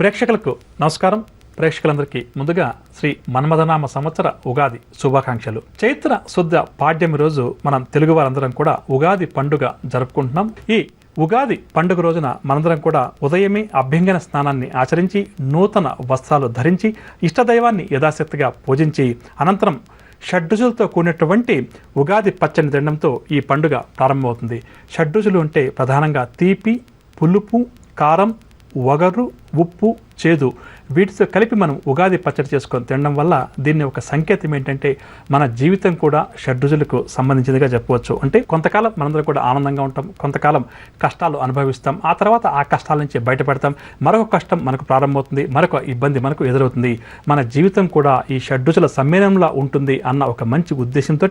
ప్రేక్షకులకు నమస్కారం. ప్రేక్షకులందరికీ ముందుగా శ్రీ మన్మథనామ సంవత్సర ఉగాది శుభాకాంక్షలు. చైత్ర శుద్ధ పాడ్యమి రోజు మనం తెలుగు వారందరం కూడా ఉగాది పండుగ జరుపుకుంటున్నాం. ఈ ఉగాది పండుగ రోజున మనందరం కూడా ఉదయమే అభ్యంగన స్నానాన్ని ఆచరించి నూతన వస్త్రాలు ధరించి ఇష్టదైవాన్ని యథాశక్తిగా పూజించి అనంతరం షడ్రుచులతో కూడినటువంటి ఉగాది పచ్చని తినడంతో ఈ పండుగ ప్రారంభమవుతుంది. షడ్రుచులు అంటే ప్రధానంగా తీపి, పులుపు, కారం, వగరు, ఉప్పు, చేదు వీటితో కలిపి మనం ఉగాది పచ్చడి చేసుకొని తినడం వల్ల దీన్ని ఒక సంకేతం ఏంటంటే మన జీవితం కూడా షడ్రుచులకు సంబంధించిందిగా చెప్పవచ్చు. అంటే కొంతకాలం మనందరం కూడా ఆనందంగా ఉంటాం, కొంతకాలం కష్టాలు అనుభవిస్తాం, ఆ తర్వాత ఆ కష్టాల నుంచి బయటపడతాం, మరొక కష్టం మనకు ప్రారంభమవుతుంది, మరొక ఇబ్బంది మనకు ఎదురవుతుంది. మన జీవితం కూడా ఈ షడ్రుచుల సమ్మేళనంలో ఉంటుంది అన్న ఒక మంచి ఉద్దేశంతో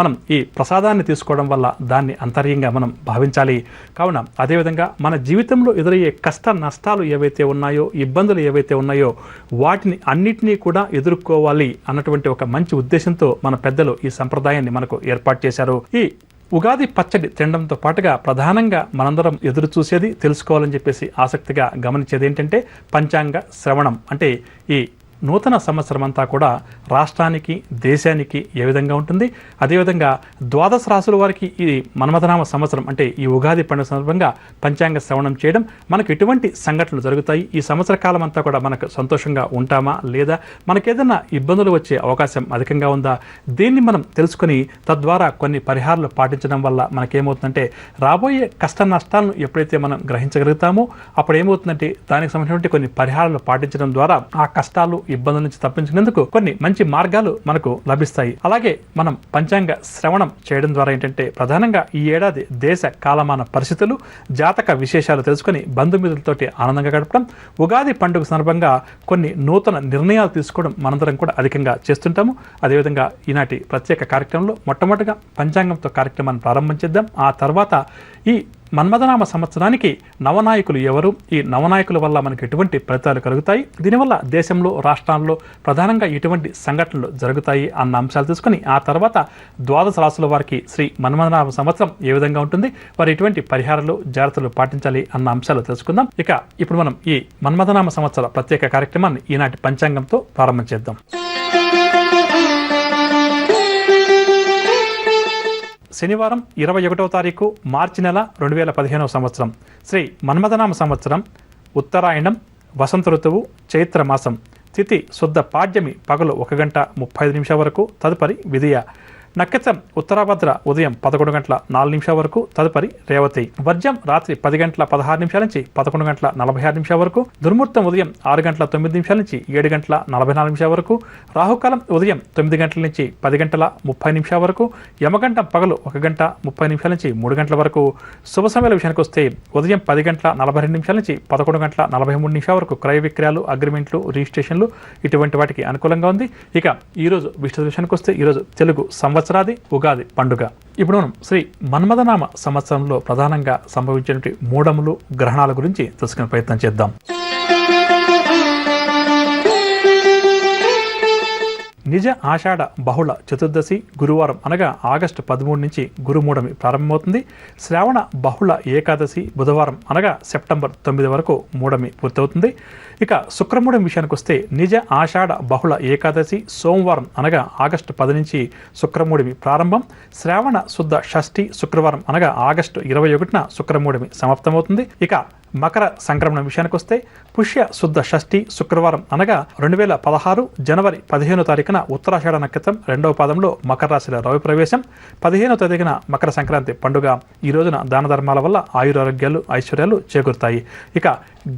మనం ఈ ప్రసాదాన్ని తీసుకోవడం వల్ల దాన్ని అంతర్యంగా మనం భావించాలి. కావున అదేవిధంగా మన జీవితంలో ఎదురయ్యే కష్ట నష్టాలు ఏవైతే ఉన్నాయో, ఇబ్బందులు ఏవైతే ఉన్నాయో వాటిని అన్నిటినీ కూడా ఎదుర్కోవాలి అన్నటువంటి ఒక మంచి ఉద్దేశంతో మన పెద్దలు ఈ సంప్రదాయాన్ని మనకు ఏర్పాటు చేశారు. ఈ ఉగాది పచ్చడి తినడంతో పాటుగా ప్రధానంగా మనందరం ఎదురు చూసేది, తెలుసుకోవాలని చెప్పేసి ఆసక్తిగా గమనించేది ఏంటంటే పంచాంగ శ్రవణం. అంటే ఈ నూతన సంవత్సరం అంతా కూడా రాష్ట్రానికి, దేశానికి ఏ విధంగా ఉంటుంది, అదేవిధంగా ద్వాదశ రాశుల వారికి ఈ మన్మథనామ సంవత్సరం అంటే ఈ ఉగాది పండుగ సందర్భంగా పంచాంగ శ్రవణం చేయడం మనకు ఎటువంటి సంఘటనలు జరుగుతాయి, ఈ సంవత్సర కాలం అంతా కూడా మనకు సంతోషంగా ఉంటామా లేదా మనకేదైనా ఇబ్బందులు వచ్చే అవకాశం అధికంగా ఉందా, దీన్ని మనం తెలుసుకొని తద్వారా కొన్ని పరిహారాలు పాటించడం వల్ల మనకేమవుతుందంటే రాబోయే కష్ట నష్టాలను ఎప్పుడైతే మనం గ్రహించగలుగుతామో అప్పుడు ఏమవుతుందంటే దానికి సంబంధించినటువంటి కొన్ని పరిహారాలు పాటించడం ద్వారా ఆ కష్టాలు, ఇబ్బందుల నుంచి తప్పించుకునేందుకు కొన్ని మంచి మార్గాలు మనకు లభిస్తాయి. అలాగే మనం పంచాంగ శ్రవణం చేయడం ద్వారా ఏంటంటే ప్రధానంగా ఈ ఏడాది దేశ కాలమాన పరిస్థితులు, జాతక విశేషాలు తెలుసుకుని బంధుమిత్రులతోటి ఆనందంగా గడపడం, ఉగాది పండుగ సందర్భంగా కొన్ని నూతన నిర్ణయాలు తీసుకోవడం మనందరం కూడా అధికంగా చేస్తుంటాము. అదేవిధంగా ఈనాటి ప్రత్యేక కార్యక్రమంలో మొట్టమొదటిగా పంచాంగంతో కార్యక్రమాన్ని ప్రారంభం చేద్దాం. ఆ తర్వాత ఈ మన్మథనామ సంవత్సరానికి నవనాయకులు ఎవరు, ఈ నవనాయకుల వల్ల మనకు ఎటువంటి ఫలితాలు కలుగుతాయి, దీనివల్ల దేశంలో, రాష్ట్రాల్లో ప్రధానంగా ఎటువంటి సంఘటనలు జరుగుతాయి అన్న అంశాలు తీసుకుని ఆ తర్వాత ద్వాదశ రాశుల వారికి శ్రీ మన్మథనామ సంవత్సరం ఏ విధంగా ఉంటుంది, వారు ఎటువంటి పరిహారాలు, జాగ్రత్తలు పాటించాలి అన్న అంశాలు తెలుసుకుందాం. ఇక ఇప్పుడు మనం ఈ మన్మథనామ సంవత్సర ప్రత్యేక కార్యక్రమాన్ని ఈనాటి పంచాంగంతో ప్రారంభం చేద్దాం. శనివారం 21వ తారీఖు మార్చి నెల 2015 సంవత్సరం శ్రీ మన్మథనామ సంవత్సరం, ఉత్తరాయణం, వసంత ఋతువు, చైత్ర మాసం, తిథి శుద్ధ పాడ్యమి పగలు 1:35 వరకు, తదుపరి విధియ. నక్షత్రం ఉత్తరాభద్ర ఉదయం 11:04 వరకు, తదుపరి రేవతి. వర్జం రాత్రి 10:16 నుంచి 11:46 వరకు, దుర్ముహూర్తం ఉదయం 6:09 నుంచి 7:44 వరకు, రాహుకాలం ఉదయం 9 నుంచి 10:30 వరకు, యమగంటం పగలు 1:30 నుంచి 3 వరకు. శుభ సమయాల విషయానికి వస్తే ఉదయం 10:42 నుంచి 11:43 వరకు క్రయ విక్రయాలు, అగ్రిమెంట్లు, రిజిస్ట్రేషన్లు ఇటువంటి వాటికి అనుకూలంగా ఉంది. ఇక ఈరోజు విషయ విషయానికి వస్తే ఈరోజు తెలుగు సంవత్సరాది ఉగాది పండుగ. ఇప్పుడు మనం శ్రీ మన్మథనామ సంవత్సరంలో ప్రధానంగా సంభవించినటువంటి మూఢములు, గ్రహణాల గురించి తెలుసుకునే ప్రయత్నం చేద్దాం. నిజ ఆషాఢ బహుళ చతుర్దశి గురువారం అనగా ఆగస్టు 13 నుంచి గురుమూఢమి ప్రారంభమవుతుంది. శ్రావణ బహుళ ఏకాదశి బుధవారం అనగా సెప్టెంబర్ 9 వరకు మూఢమి పూర్తవుతుంది. ఇక శుక్రమూఢం విషయానికి వస్తే నిజ ఆషాఢ బహుళ ఏకాదశి సోమవారం అనగా ఆగస్టు 10 నుంచి శుక్రమూఢమి ప్రారంభం. శ్రావణ శుద్ధ షష్ఠి శుక్రవారం అనగా ఆగస్టు 21న శుక్రమూఢమి సమాప్తమవుతుంది. ఇక మకర సంక్రమణ విషయానికి వస్తే పుష్య శుద్ధ షష్ఠి శుక్రవారం అనగా 2016 జనవరి 15వ తారీఖున ఉత్తరాషాఢ నక్షత్రం 2వ పాదంలో మకర రాశిలో రవి ప్రవేశం. 15వ తేదీన మకర సంక్రాంతి పండుగ. ఈ రోజున దాన ధర్మాల వల్ల ఆయురారోగ్యాలు, ఐశ్వర్యాలు చేకూరుతాయి. ఇక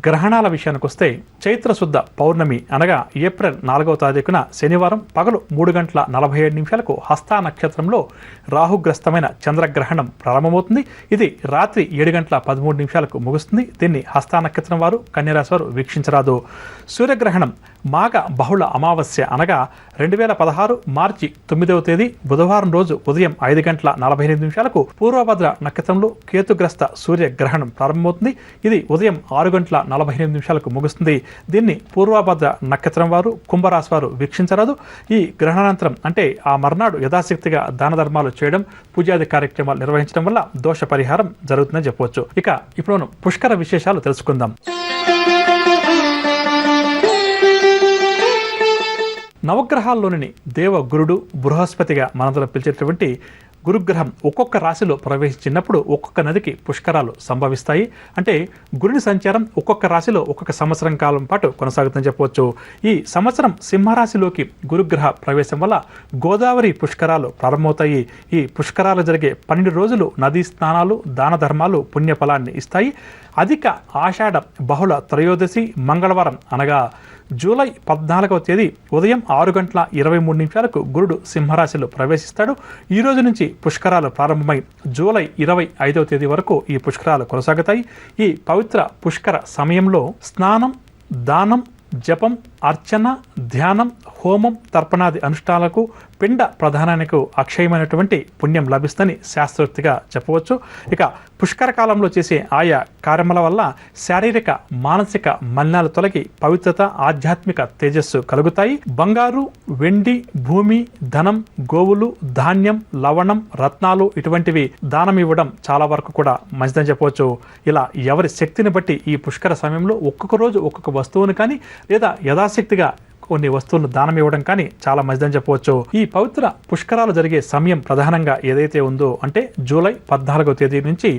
గ్రహణాల విషయానికి వస్తే చైత్ర శుద్ధ పౌర్ణమి అనగా ఏప్రిల్ 4వ తారీఖున శనివారం పగలు 3:47 హస్త నక్షత్రంలో రాహుగ్రస్తమైన చంద్రగ్రహణం ప్రారంభమవుతుంది. ఇది రాత్రి 7:13 ముగుస్తుంది. దీన్ని హస్త నక్షత్రం వారు, కన్యరాశి వారు వీక్షించరాదు. సూర్యగ్రహణం మాఘ బహుళ అమావాస్య అనగా 2016 మార్చి 9వ తేదీ బుధవారం రోజు ఉదయం 5:48 పూర్వభద్ర నక్షత్రంలో కేతుగ్రస్త సూర్యగ్రహణం ప్రారంభమవుతుంది. ఇది ఉదయం 6:48 ముగుస్తుంది. దీన్ని పూర్వభద్ర నక్షత్రం వారు, కుంభరాశి వారు వీక్షించరాదు. ఈ గ్రహణానంతరం అంటే ఆ మర్నాడు యథాశక్తిగా దాన ధర్మాలు చేయడం, పూజాది కార్యక్రమాలు నిర్వహించడం వల్ల దోష పరిహారం జరుగుతుందని చెప్పవచ్చు. ఇక ఇప్పుడు మనం పుష్కర విశేషాలు తెలుసుకుందాం. నవగ్రహాల్లోని దేవ గురుడు బృహస్పతిగా మనందరం పిలిచేటువంటి గురుగ్రహం ఒక్కొక్క రాశిలో ప్రవేశించినప్పుడు ఒక్కొక్క నదికి పుష్కరాలు సంభవిస్తాయి. అంటే గురుని సంచారం ఒక్కొక్క రాశిలో ఒక్కొక్క సంవత్సరం కాలం పాటు కొనసాగుతుందని చెప్పవచ్చు. ఈ సంవత్సరం సింహరాశిలోకి గురుగ్రహ ప్రవేశం వల్ల గోదావరి పుష్కరాలు ప్రారంభమవుతాయి. ఈ పుష్కరాలు జరిగే 12 రోజులు నదీ స్నానాలు, దాన ధర్మాలు పుణ్యఫలాన్ని ఇస్తాయి. అధిక ఆషాఢ బహుళ త్రయోదశి మంగళవారం అనగా జూలై 14వ తేదీ ఉదయం 6:23 గురుడు సింహరాశిలో ప్రవేశిస్తాడు. ఈ రోజు నుంచి పుష్కరాలు ప్రారంభమై జూలై 25వ తేదీ వరకు ఈ పుష్కరాలు కొనసాగుతాయి. ఈ పవిత్ర పుష్కర సమయంలో స్నానం, దానం, జపం, అర్చన, ధ్యానం, హోమం, తర్పణాది అనుష్ఠానాలకు, పిండ ప్రధానానికి అక్షయమైనటువంటి పుణ్యం లభిస్తుందని శాస్త్రోక్తిగా చెప్పవచ్చు. ఇక పుష్కర కాలంలో చేసే ఆయా కార్యముల వల్ల శారీరక, మానసిక మలినాలు తొలగి పవిత్రత, ఆధ్యాత్మిక తేజస్సు కలుగుతాయి. బంగారు, వెండి, భూమి, ధనం, గోవులు, ధాన్యం, లవణం, రత్నాలు ఇటువంటివి దానం ఇవ్వడం చాలా వరకు కూడా మంచిదని చెప్పవచ్చు. ఇలా ఎవరి శక్తిని బట్టి ఈ పుష్కర సమయంలో ఒక్కొక్క రోజు ఒక్కొక్క వస్తువును కానీ లేదా యథాశక్తిగా కొన్ని వస్తువులను దానం ఇవ్వడం కానీ చాలా మంచిదని చెప్పవచ్చు. ఈ పవిత్ర పుష్కరాలు జరిగే సమయం ప్రధానంగా ఏదైతే ఉందో అంటే జూలై 14వ తేదీ నుంచి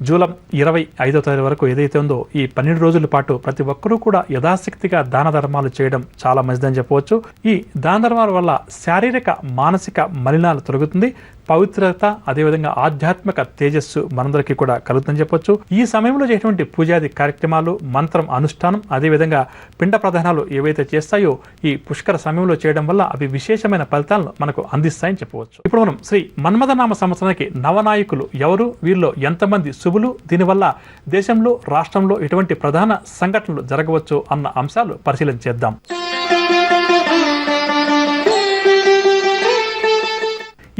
జూలై 25వ తేదీ వరకు ఏదైతే ఉందో ఈ 12 రోజుల పాటు ప్రతి ఒక్కరూ కూడా యథాశక్తిగా దాన ధర్మాలు చేయడం చాలా మంచిదని చెప్పవచ్చు. ఈ దాన ధర్మాల వల్ల శారీరక, మానసిక మలినాలు తొలగుతుంది. పవిత్రత, అదేవిధంగా ఆధ్యాత్మిక తేజస్సు మనందరికీ కూడా కలుగుతుందని చెప్పొచ్చు. ఈ సమయంలో చేసేటువంటి పూజాది కార్యక్రమాలు, మంత్రం అనుష్ఠానం, అదేవిధంగా పిండ ప్రధానాలు ఏవైతే చేస్తాయో ఈ పుష్కర సమయంలో చేయడం వల్ల అవి విశేషమైన ఫలితాలను మనకు అందిస్తాయని చెప్పవచ్చు. ఇప్పుడు మనం శ్రీ మన్మథనామ సంవత్సరానికి నవనాయకులు ఎవరు, వీరిలో ఎంతమంది శుభులు, దీనివల్ల దేశంలో, రాష్ట్రంలో ఎటువంటి ప్రధాన సంఘటనలు జరగవచ్చు అన్న అంశాలు పరిశీలించేద్దాం.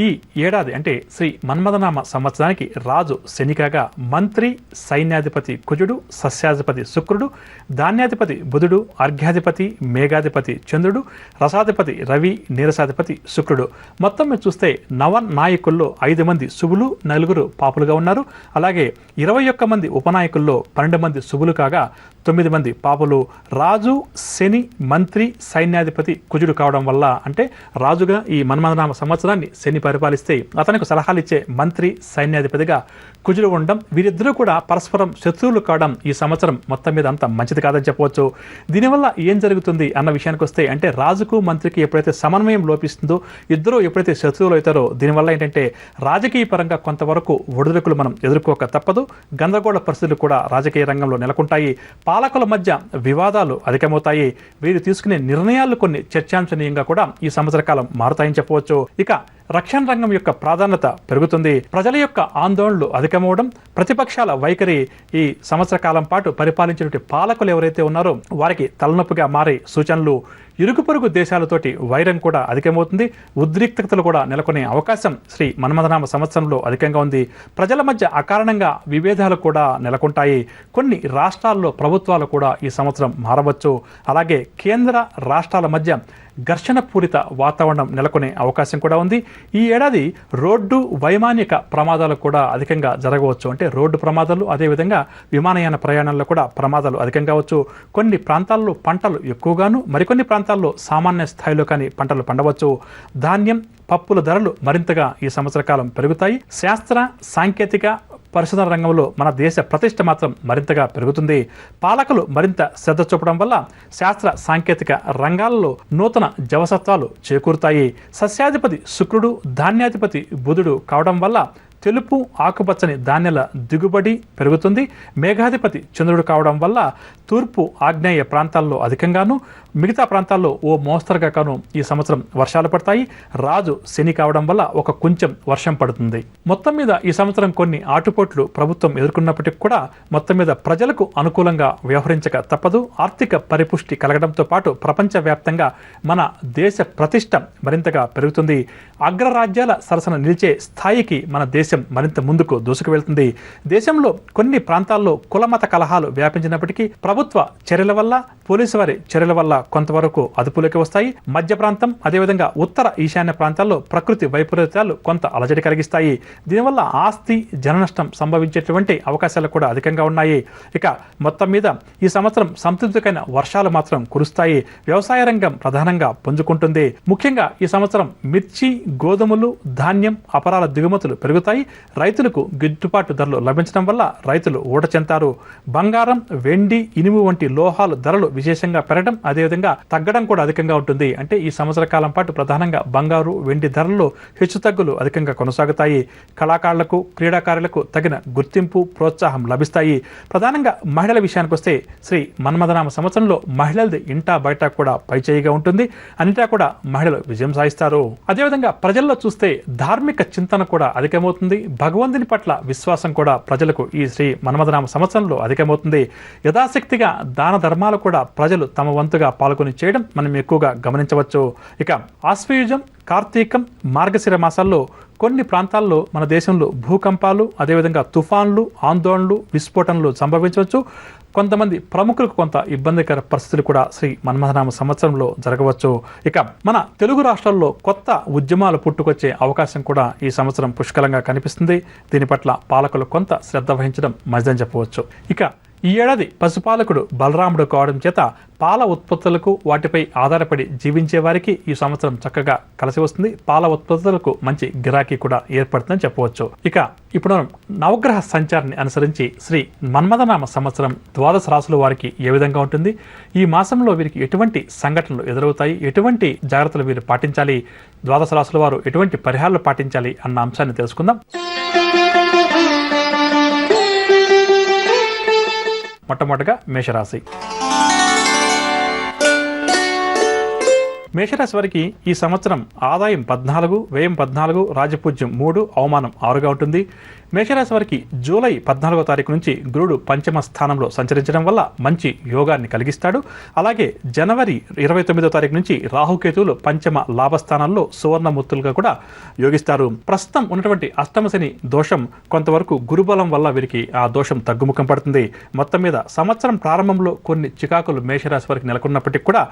ఈ ఏడాది అంటే శ్రీ మన్మథనామ సంవత్సరానికి రాజు శని కాగా మంత్రి, సైన్యాధిపతి కుజుడు, సస్యాధిపతి శుక్రుడు, ధాన్యాధిపతి బుధుడు, అర్ఘ్యాధిపతి మేఘాధిపతి చంద్రుడు, రసాధిపతి రవి, నీరసాధిపతి శుక్రుడు. మొత్తం మీద చూస్తే నవనాయకుల్లో 5 మంది శుభులు, 4 పాపులుగా ఉన్నారు. అలాగే 21 మంది ఉపనాయకుల్లో 12 మంది శుభులు కాగా 9 మంది పాపులు. రాజు, శని, మంత్రి, సైన్యాధిపతి కుజుడు కావడం వల్ల అంటే రాజుగా ఈ మన్మథనామ సంవత్సరాన్ని శని పరిపాలిస్తే అతనికి సలహాలు ఇచ్చే మంత్రి, సైన్యాధిపతిగా కుజుడు ఉండడం, వీరిద్దరూ కూడా పరస్పరం శత్రువులు కావడం ఈ సంవత్సరం మొత్తం మీద అంత మంచిది కాదని చెప్పవచ్చు. దీనివల్ల ఏం జరుగుతుంది అన్న విషయానికి వస్తే అంటే రాజుకు, మంత్రికి ఎప్పుడైతే సమన్వయం లోపిస్తుందో, ఇద్దరు ఎప్పుడైతే శత్రువులు అవుతారో దీనివల్ల ఏంటంటే రాజకీయ పరంగా కొంతవరకు ఒడిదుడుకులు మనం ఎదుర్కోక తప్పదు. గందరగోళ పరిస్థితులు కూడా రాజకీయ రంగంలో నెలకొంటాయి. పాలకుల మధ్య వివాదాలు అధికమవుతాయి. వీరు తీసుకునే నిర్ణయాలు కొన్ని చర్చాంశనీయంగా కూడా ఈ సంవత్సర కాలం మారుతాయని చెప్పవచ్చు. ఇక రక్షణ రంగం యొక్క ప్రాధాన్యత పెరుగుతుంది. ప్రజల యొక్క ఆందోళనలు అధికమవడం, ప్రతిపక్షాల వైఖరి ఈ సంవత్సర కాలం పాటు పరిపాలించినటువంటి పాలకులు ఎవరైతే ఉన్నారో వారికి తలనొప్పిగా మారే సూచనలు, ఇరుగు పొరుగు దేశాలతోటి వైరం కూడా అధికమవుతుంది. ఉద్రిక్తతలు కూడా నెలకొనే అవకాశం శ్రీ మన్మథనామ సంవత్సరంలో అధికంగా ఉంది. ప్రజల మధ్య అకారణంగా విభేదాలు కూడా నెలకొంటాయి. కొన్ని రాష్ట్రాల్లో ప్రభుత్వాలు కూడా ఈ సంవత్సరం మారవచ్చు. అలాగే కేంద్ర రాష్ట్రాల మధ్య ఘర్షణ పూరిత వాతావరణం నెలకొనే అవకాశం కూడా ఉంది. ఈ ఏడాది రోడ్డు వైమానిక ప్రమాదాలు కూడా అధికంగా జరగవచ్చు. అంటే రోడ్డు ప్రమాదాలు, అదేవిధంగా విమానయాన ప్రయాణాల్లో కూడా ప్రమాదాలు అధికంగా కావచ్చు. కొన్ని ప్రాంతాల్లో పంటలు ఎక్కువగాను, మరికొన్ని ప్రాంతాల్లో సామాన్య స్థాయిలో కానీ పంటలు పండవచ్చు. ధాన్యం, పప్పుల ధరలు మరింతగా ఈ సంవత్సర కాలం పెరుగుతాయి. శాస్త్ర, సాంకేతిక, పరిశోధన రంగంలో మన దేశ ప్రతిష్ట మాత్రం మరింతగా పెరుగుతుంది. పాలకులు మరింత శ్రద్ధ చూపడం వల్ల శాస్త్ర, సాంకేతిక రంగాల్లో నూతన జవసత్వాలు చేకూరుతాయి. సస్యాధిపతి శుక్రుడు, ధాన్యాధిపతి బుధుడు కావడం వల్ల తెలుపు, ఆకుపచ్చని ధాన్యాల దిగుబడి పెరుగుతుంది. మేఘాధిపతి చంద్రుడు కావడం వల్ల తూర్పు, ఆగ్నేయ ప్రాంతాల్లో అధికంగాను, మిగతా ప్రాంతాల్లో ఓ మోస్తరుగా కాను ఈ సంవత్సరం వర్షాలు పడతాయి. రాజు శని కావడం వల్ల ఒక కొంచెం వర్షం పడుతుంది. మొత్తం మీద ఈ సంవత్సరం కొన్ని ఆటుపోట్లు ప్రభుత్వం ఎదుర్కొన్నప్పటికీ కూడా మొత్తం మీద ప్రజలకు అనుకూలంగా వ్యవహరించక తప్పదు. ఆర్థిక పరిపుష్టి కలగడంతో పాటు ప్రపంచవ్యాప్తంగా మన దేశ ప్రతిష్ట మరింతగా పెరుగుతుంది. అగ్రరాజ్యాల సరసన నిలిచే స్థాయికి మన దేశం మరింత ముందుకు దూసుకు వెళ్తుంది. దేశంలో కొన్ని ప్రాంతాల్లో కులమత కలహాలు వ్యాపించినప్పటికీ ప్రభుత్వం ప్రభుత్వ చర్యల వల్ల, పోలీసు వారి చర్యల వల్ల కొంతవరకు అదుపులోకి వస్తాయి. మధ్య ప్రాంతం, అదేవిధంగా ఉత్తర ఈశాన్య ప్రాంతాల్లో ప్రకృతి వైపరీత్యాలు కొంత అలజడి కలిగిస్తాయి. దీనివల్ల ఆస్తి జననష్టం సంభవించేటువంటి అవకాశాలు కూడా అధికంగా ఉన్నాయి. ఇక మొత్తం మీద ఈ సంవత్సరం సంతృప్తికైన వర్షాలు మాత్రం కురుస్తాయి. వ్యవసాయ రంగం ప్రధానంగా పుంజుకుంటుంది. ముఖ్యంగా ఈ సంవత్సరం మిర్చి, గోధుమలు, ధాన్యం, అపరాల దిగుమతులు పెరుగుతాయి. రైతులకు గిట్టుబాటు ధరలు లభించడం వల్ల రైతులు ఊట చెందుతారు. బంగారం, వెండి, ఇనుము వంటి లోహాలు ధరలు విశేషంగా పెరగడం, అదేవిధంగా తగ్గడం కూడా అధికంగా ఉంటుంది. అంటే ఈ సంవత్సర కాలం పాటు ప్రధానంగా బంగారు, వెండి ధరల్లో హెచ్చుతగ్గులు అధికంగా కొనసాగుతాయి. కళాకారులకు, క్రీడాకారులకు తగిన గుర్తింపు, ప్రోత్సాహం లభిస్తాయి. ప్రధానంగా మహిళల విషయానికి వస్తే శ్రీ మన్మథనామ సంవత్సరంలో మహిళలది ఇంటా బయట కూడా పైచేయిగా ఉంటుంది. అన్నిటా కూడా మహిళలు విజయం సాధిస్తారు. అదేవిధంగా ప్రజల్లో చూస్తే ధార్మిక చింతన కూడా అధికమవుతుంది. భగవంతుని పట్ల విశ్వాసం కూడా ప్రజలకు ఈ శ్రీ మన్మథనామ సంవత్సరంలో అధికమవుతుంది. యథాశక్తిగా దాన ధర్మాలు కూడా ప్రజలు తమ వంతుగా పాల్గొని చేయడం మనం ఎక్కువగా గమనించవచ్చు. ఇక ఆశ్వయుజం, కార్తీకం, మార్గశిర మాసాల్లో కొన్ని ప్రాంతాల్లో మన దేశంలో భూకంపాలు, అదేవిధంగా తుఫాన్లు, ఆందోళనలు, విస్ఫోటనలు సంభవించవచ్చు. కొంతమంది ప్రముఖులకు కొంత ఇబ్బందికర పరిస్థితులు కూడా శ్రీ మన్మథనామ సంవత్సరంలో జరగవచ్చు. ఇక మన తెలుగు రాష్ట్రాల్లో కొత్త ఉద్యమాలు పుట్టుకొచ్చే అవకాశం కూడా ఈ సంవత్సరం పుష్కలంగా కనిపిస్తుంది. దీని పట్ల పాలకులు కొంత శ్రద్ధ వహించడం మంచిదని చెప్పవచ్చు. ఇక ఈ ఏడాది పశుపాలకుడు బలరాముడు కావడం చేత పాల ఉత్పత్తులకు, వాటిపై ఆధారపడి జీవించే వారికి ఈ సంవత్సరం చక్కగా కలిసి వస్తుంది. పాల ఉత్పత్తులకు మంచి గిరాకీ కూడా ఏర్పడుతుందని చెప్పవచ్చు. ఇక ఇప్పుడు నవగ్రహ సంచారాన్ని అనుసరించి శ్రీ మన్మథనామ సంవత్సరం ద్వాదశ రాశుల వారికి ఏ విధంగా ఉంటుంది, ఈ మాసంలో వీరికి ఎటువంటి సంఘటనలు ఎదురవుతాయి, ఎటువంటి జాగ్రత్తలు వీరు పాటించాలి, ద్వాదశ రాశుల వారు ఎటువంటి పరిహారాలు పాటించాలి అన్న అంశాన్ని తెలుసుకుందాం. మొట్టమొదటిగా మేషరాశి. మేషరాశి వారికి ఈ సంవత్సరం ఆదాయం 14, వ్యయం 14, రాజపూజ్యం 3, అవమానం 6గా ఉంటుంది. మేషరాశి వారికి జూలై 14వ తారీఖు నుంచి గురుడు పంచమ స్థానంలో సంచరించడం వల్ల మంచి యోగాన్ని కలిగిస్తాడు. అలాగే జనవరి 29వ తారీఖు నుంచి రాహుకేతువులు పంచమ లాభస్థానాల్లో సువర్ణమూర్తులుగా కూడా యోగిస్తారు. ప్రస్తుతం ఉన్నటువంటి అష్టమశని దోషం కొంతవరకు గురుబలం వల్ల వీరికి ఆ దోషం తగ్గుముఖం పడుతుంది. మొత్తం మీద సంవత్సరం ప్రారంభంలో కొన్ని చికాకులు మేషరాశి వారికి నెలకొన్నప్పటికీ కూడా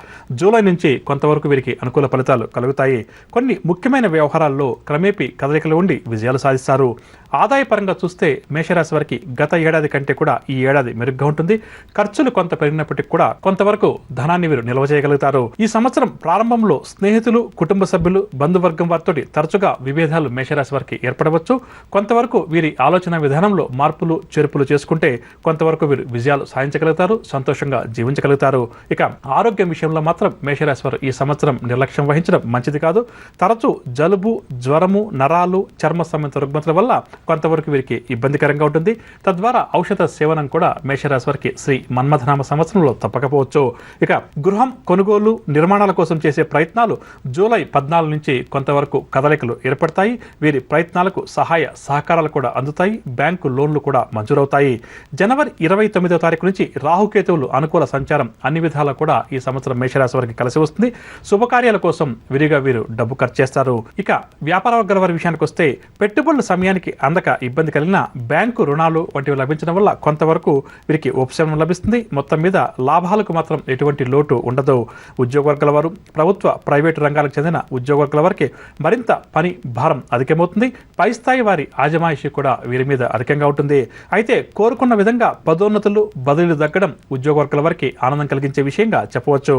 జూలై నుంచి కొంతవరకు వీరికి అనుకూల ఫలితాలు కలుగుతాయి. కొన్ని ముఖ్యమైన వ్యవహారాల్లో క్రమేపీ కదలికలు ఉండి విజయాలు సాధిస్తారు. ఆదాయ పరంగా చూస్తే మేషరాశి వారికి గత ఏడాది కంటే కూడా ఈ ఏడాది మెరుగ్గా ఉంటుంది. ఖర్చులు కొంత పెరిగినప్పటికీ కూడా కొంతవరకు ధనాన్ని వీరు నిల్వ చేయగలుగుతారు. ఈ సంవత్సరం ప్రారంభంలో స్నేహితులు, కుటుంబ సభ్యులు, బంధువర్గం వారితో తరచుగా విభేదాలు మేషరాశి వారికి ఏర్పడవచ్చు. కొంతవరకు వీరి ఆలోచన విధానంలో మార్పులు, చేర్పులు చేసుకుంటే కొంతవరకు వీరు విజయాలు సాధించగలుగుతారు, సంతోషంగా జీవించగలుగుతారు. ఇక ఆరోగ్యం విషయంలో మాత్రం మేషరాశి వారు ఈ సంవత్సరం నిర్లక్ష్యం వహించడం మంచిది కాదు. తరచూ జలుబు, జ్వరము, నరాలు, చర్మ సంబంధిత రుగ్మతల వల్ల కొంతవరకు వీరికి ఇబ్బందికరంగా ఉంటుంది. తద్వారా ఔషధ సేవనం కూడా మేషరాశి వారికి శ్రీ మన్మథనామ సంవత్సరంలో తప్పకపోవచ్చు. ఇక గృహం కొనుగోలు, నిర్మాణాల కోసం చేసే ప్రయత్నాలు జూలై 14 నుంచి కొంతవరకు కదలికలు ఏర్పడతాయి. వీరి ప్రయత్నాలకు సహాయ సహకారాలు కూడా అందుతాయి. బ్యాంకు లోన్లు కూడా మంజూరవుతాయి. జనవరి 29వ తారీఖు నుంచి రాహుకేతువులు అనుకూల సంచారం అన్ని విధాలా కూడా ఈ సంవత్సరం మేషరాశి వారికి కలిసి వస్తుంది. శుభకార్యాల కోసం విరిగా వీరు డబ్బు ఖర్చు చేస్తారు. ఇక వ్యాపార వర్గాల వారి విషయానికి వస్తే పెట్టుబడుల సమయానికి అందక ఇబ్బంది కలిగిన బ్యాంకు రుణాలు వంటివి లభించడం వల్ల కొంతవరకు వీరికి ఉపశమనం లభిస్తుంది. మొత్తం మీద లాభాలకు మాత్రం ఎటువంటి లోటు ఉండదు. ఉద్యోగ వర్గాల వారు, ప్రభుత్వ, ప్రైవేటు రంగాలకు చెందిన ఉద్యోగ వర్గాల వారికి మరింత పని భారం అధికమవుతుంది. పై స్థాయి వారి ఆజమాయిషి కూడా వీరి మీద అధికంగా ఉంటుంది. అయితే కోరుకున్న విధంగా పదోన్నతులు, బదిలీలు దక్కడం ఉద్యోగ వర్గాల వారికి ఆనందం కలిగించే విషయంగా చెప్పవచ్చు.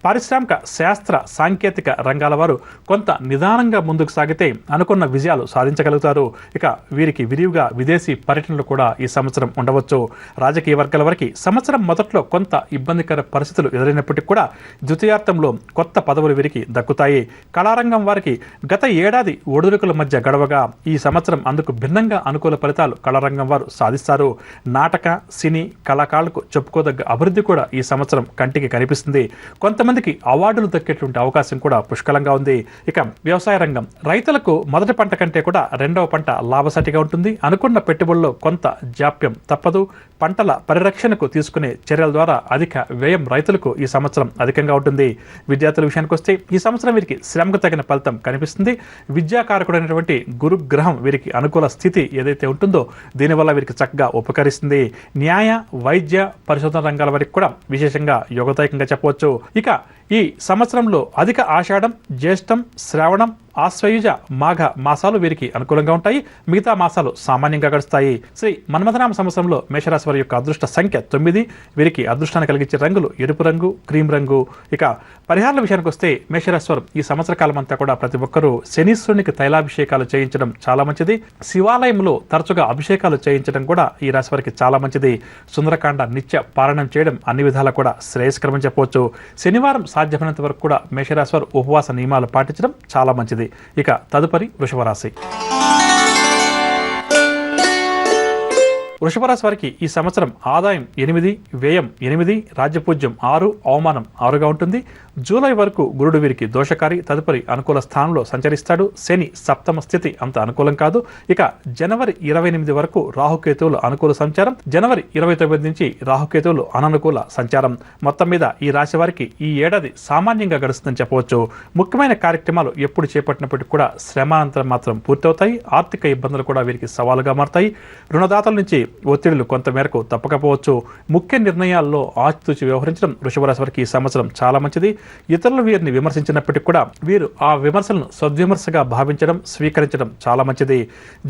పారిశ్రామిక, శాస్త్ర, సాంకేతిక రంగాల వారు కొంత నిదానంగా ముందుకు సాగితే అనుకున్న విజయాలు సాధించగలుగుతారు. ఇక వీరికి విరివిగా విదేశీ పర్యటనలు కూడా ఈ సంవత్సరం ఉండవచ్చు. రాజకీయ వర్గాల వారికి సంవత్సరం మొదట్లో కొంత ఇబ్బందికర పరిస్థితులు ఎదురైనప్పటికీ కూడా ద్వితీయార్థంలో కొత్త పదవులు వీరికి దక్కుతాయి. కళారంగం వారికి గత ఏడాది ఒడిదుడుకుల మధ్య గడవగా ఈ సంవత్సరం అందుకు భిన్నంగా అనుకూల ఫలితాలు కళారంగం వారు సాధిస్తారు. నాటక, సినీ కళాకారులకు చెప్పుకోదగ్గ అభివృద్ధి కూడా ఈ సంవత్సరం కంటికి కనిపిస్తుంది. కొంతమందికి అవార్డులు దక్కేటువంటి అయ్యేటువంటి అవకాశం కూడా పుష్కలంగా ఉంది. ఇక వ్యవసాయ రంగం, రైతులకు మొదటి పంట కంటే కూడా రెండవ పంట లాభసాటిగా ఉంటుంది. అనుకున్న పెట్టుబడుల్లో కొంత జాప్యం తప్పదు. పంటల పరిరక్షణకు తీసుకునే చర్యల ద్వారా అధిక వ్యయం రైతులకు ఈ సంవత్సరం అధికంగా ఉంటుంది. విద్యార్థుల విషయానికి వస్తే ఈ సంవత్సరం వీరికి శ్రమకు తగిన ఫలితం కనిపిస్తుంది. విద్యాకారకుడైనటువంటి గురుగ్రహం వీరికి అనుకూల స్థితి ఏదైతే ఉంటుందో దీనివల్ల వీరికి చక్కగా ఉపకరిస్తుంది. న్యాయ, వైద్య, పరిశోధన రంగాల వరకు కూడా విశేషంగా యోగదాయకంగా చెప్పవచ్చు. ఇక ఈ సంవత్సరంలో అధిక ఆషాఢం, జ్యేష్టం, శ్రావణం, ఆశ్వయుజ, మాఘ మాసాలు వీరికి అనుకూలంగా ఉంటాయి. మిగతా మాసాలు సామాన్యంగా గడుస్తాయి. శ్రీ మన్మథనామ సంవత్సరంలో మేషరాశి వారి యొక్క అదృష్ట సంఖ్య 9. వీరికి అదృష్టాన్ని కలిగించే రంగులు ఎరుపు రంగు, క్రీమ్ రంగు. ఇక పరిహారాల విషయానికి వస్తే మేషరాశి వారు ఈ సంవత్సర కాలం అంతా కూడా ప్రతి ఒక్కరూ శనీశ్వరునికి తైలాభిషేకాలు చేయించడం చాలా మంచిది. శివాలయంలో తరచుగా అభిషేకాలు చేయించడం కూడా ఈ రాశి వారికి చాలా మంచిది. సుందరకాండ నిత్య పారాయణం చేయడం అన్ని విధాలా కూడా శ్రేయస్కరమని చెప్పవచ్చు. శనివారం సాధ్యమైనంత వరకు కూడా మేషరాశి వారు ఉపవాస నియమాలు పాటించడం చాలా మంచిది. ఇక తదుపరి వృషభ రాశి. వృషభ రాశి వారికి ఈ సంవత్సరం ఆదాయం 8, వ్యయం 8, రాజ్యపూజ్యం 6, అవమానం 6గా ఉంటుంది. జూలై వరకు గురుడు వీరికి దోషకారి, తదుపరి అనుకూల స్థానంలో సంచరిస్తాడు. శని సప్తమ స్థితి అంత అనుకూలం కాదు. ఇక జనవరి 28 వరకు రాహుకేతువులు అనుకూల సంచారం, జనవరి 29 నుంచి రాహుకేతువులు అననుకూల సంచారం. మొత్తం మీద ఈ రాశి వారికి ఈ ఏడాది సామాన్యంగా గడుస్తుందని చెప్పవచ్చు. ముఖ్యమైన కార్యక్రమాలు ఎప్పుడు చేపట్టినప్పటికీ కూడా శ్రమానంతరం మాత్రం పూర్తవుతాయి. ఆర్థిక ఇబ్బందులు కూడా వీరికి సవాలుగా మారతాయి. రుణదాతల నుంచి ఒత్తిడులు కొంతమేరకు తప్పకపోవచ్చు. ముఖ్య నిర్ణయాల్లో ఆచితూచి వ్యవహరించడం వృషభ రాశి వారికి ఈ సంవత్సరం చాలా మంచిది. ఇతరులు వీరిని విమర్శించినప్పటికీ కూడా వీరు ఆ విమర్శలను సద్విమర్శగా భావించడం, స్వీకరించడం చాలా మంచిది.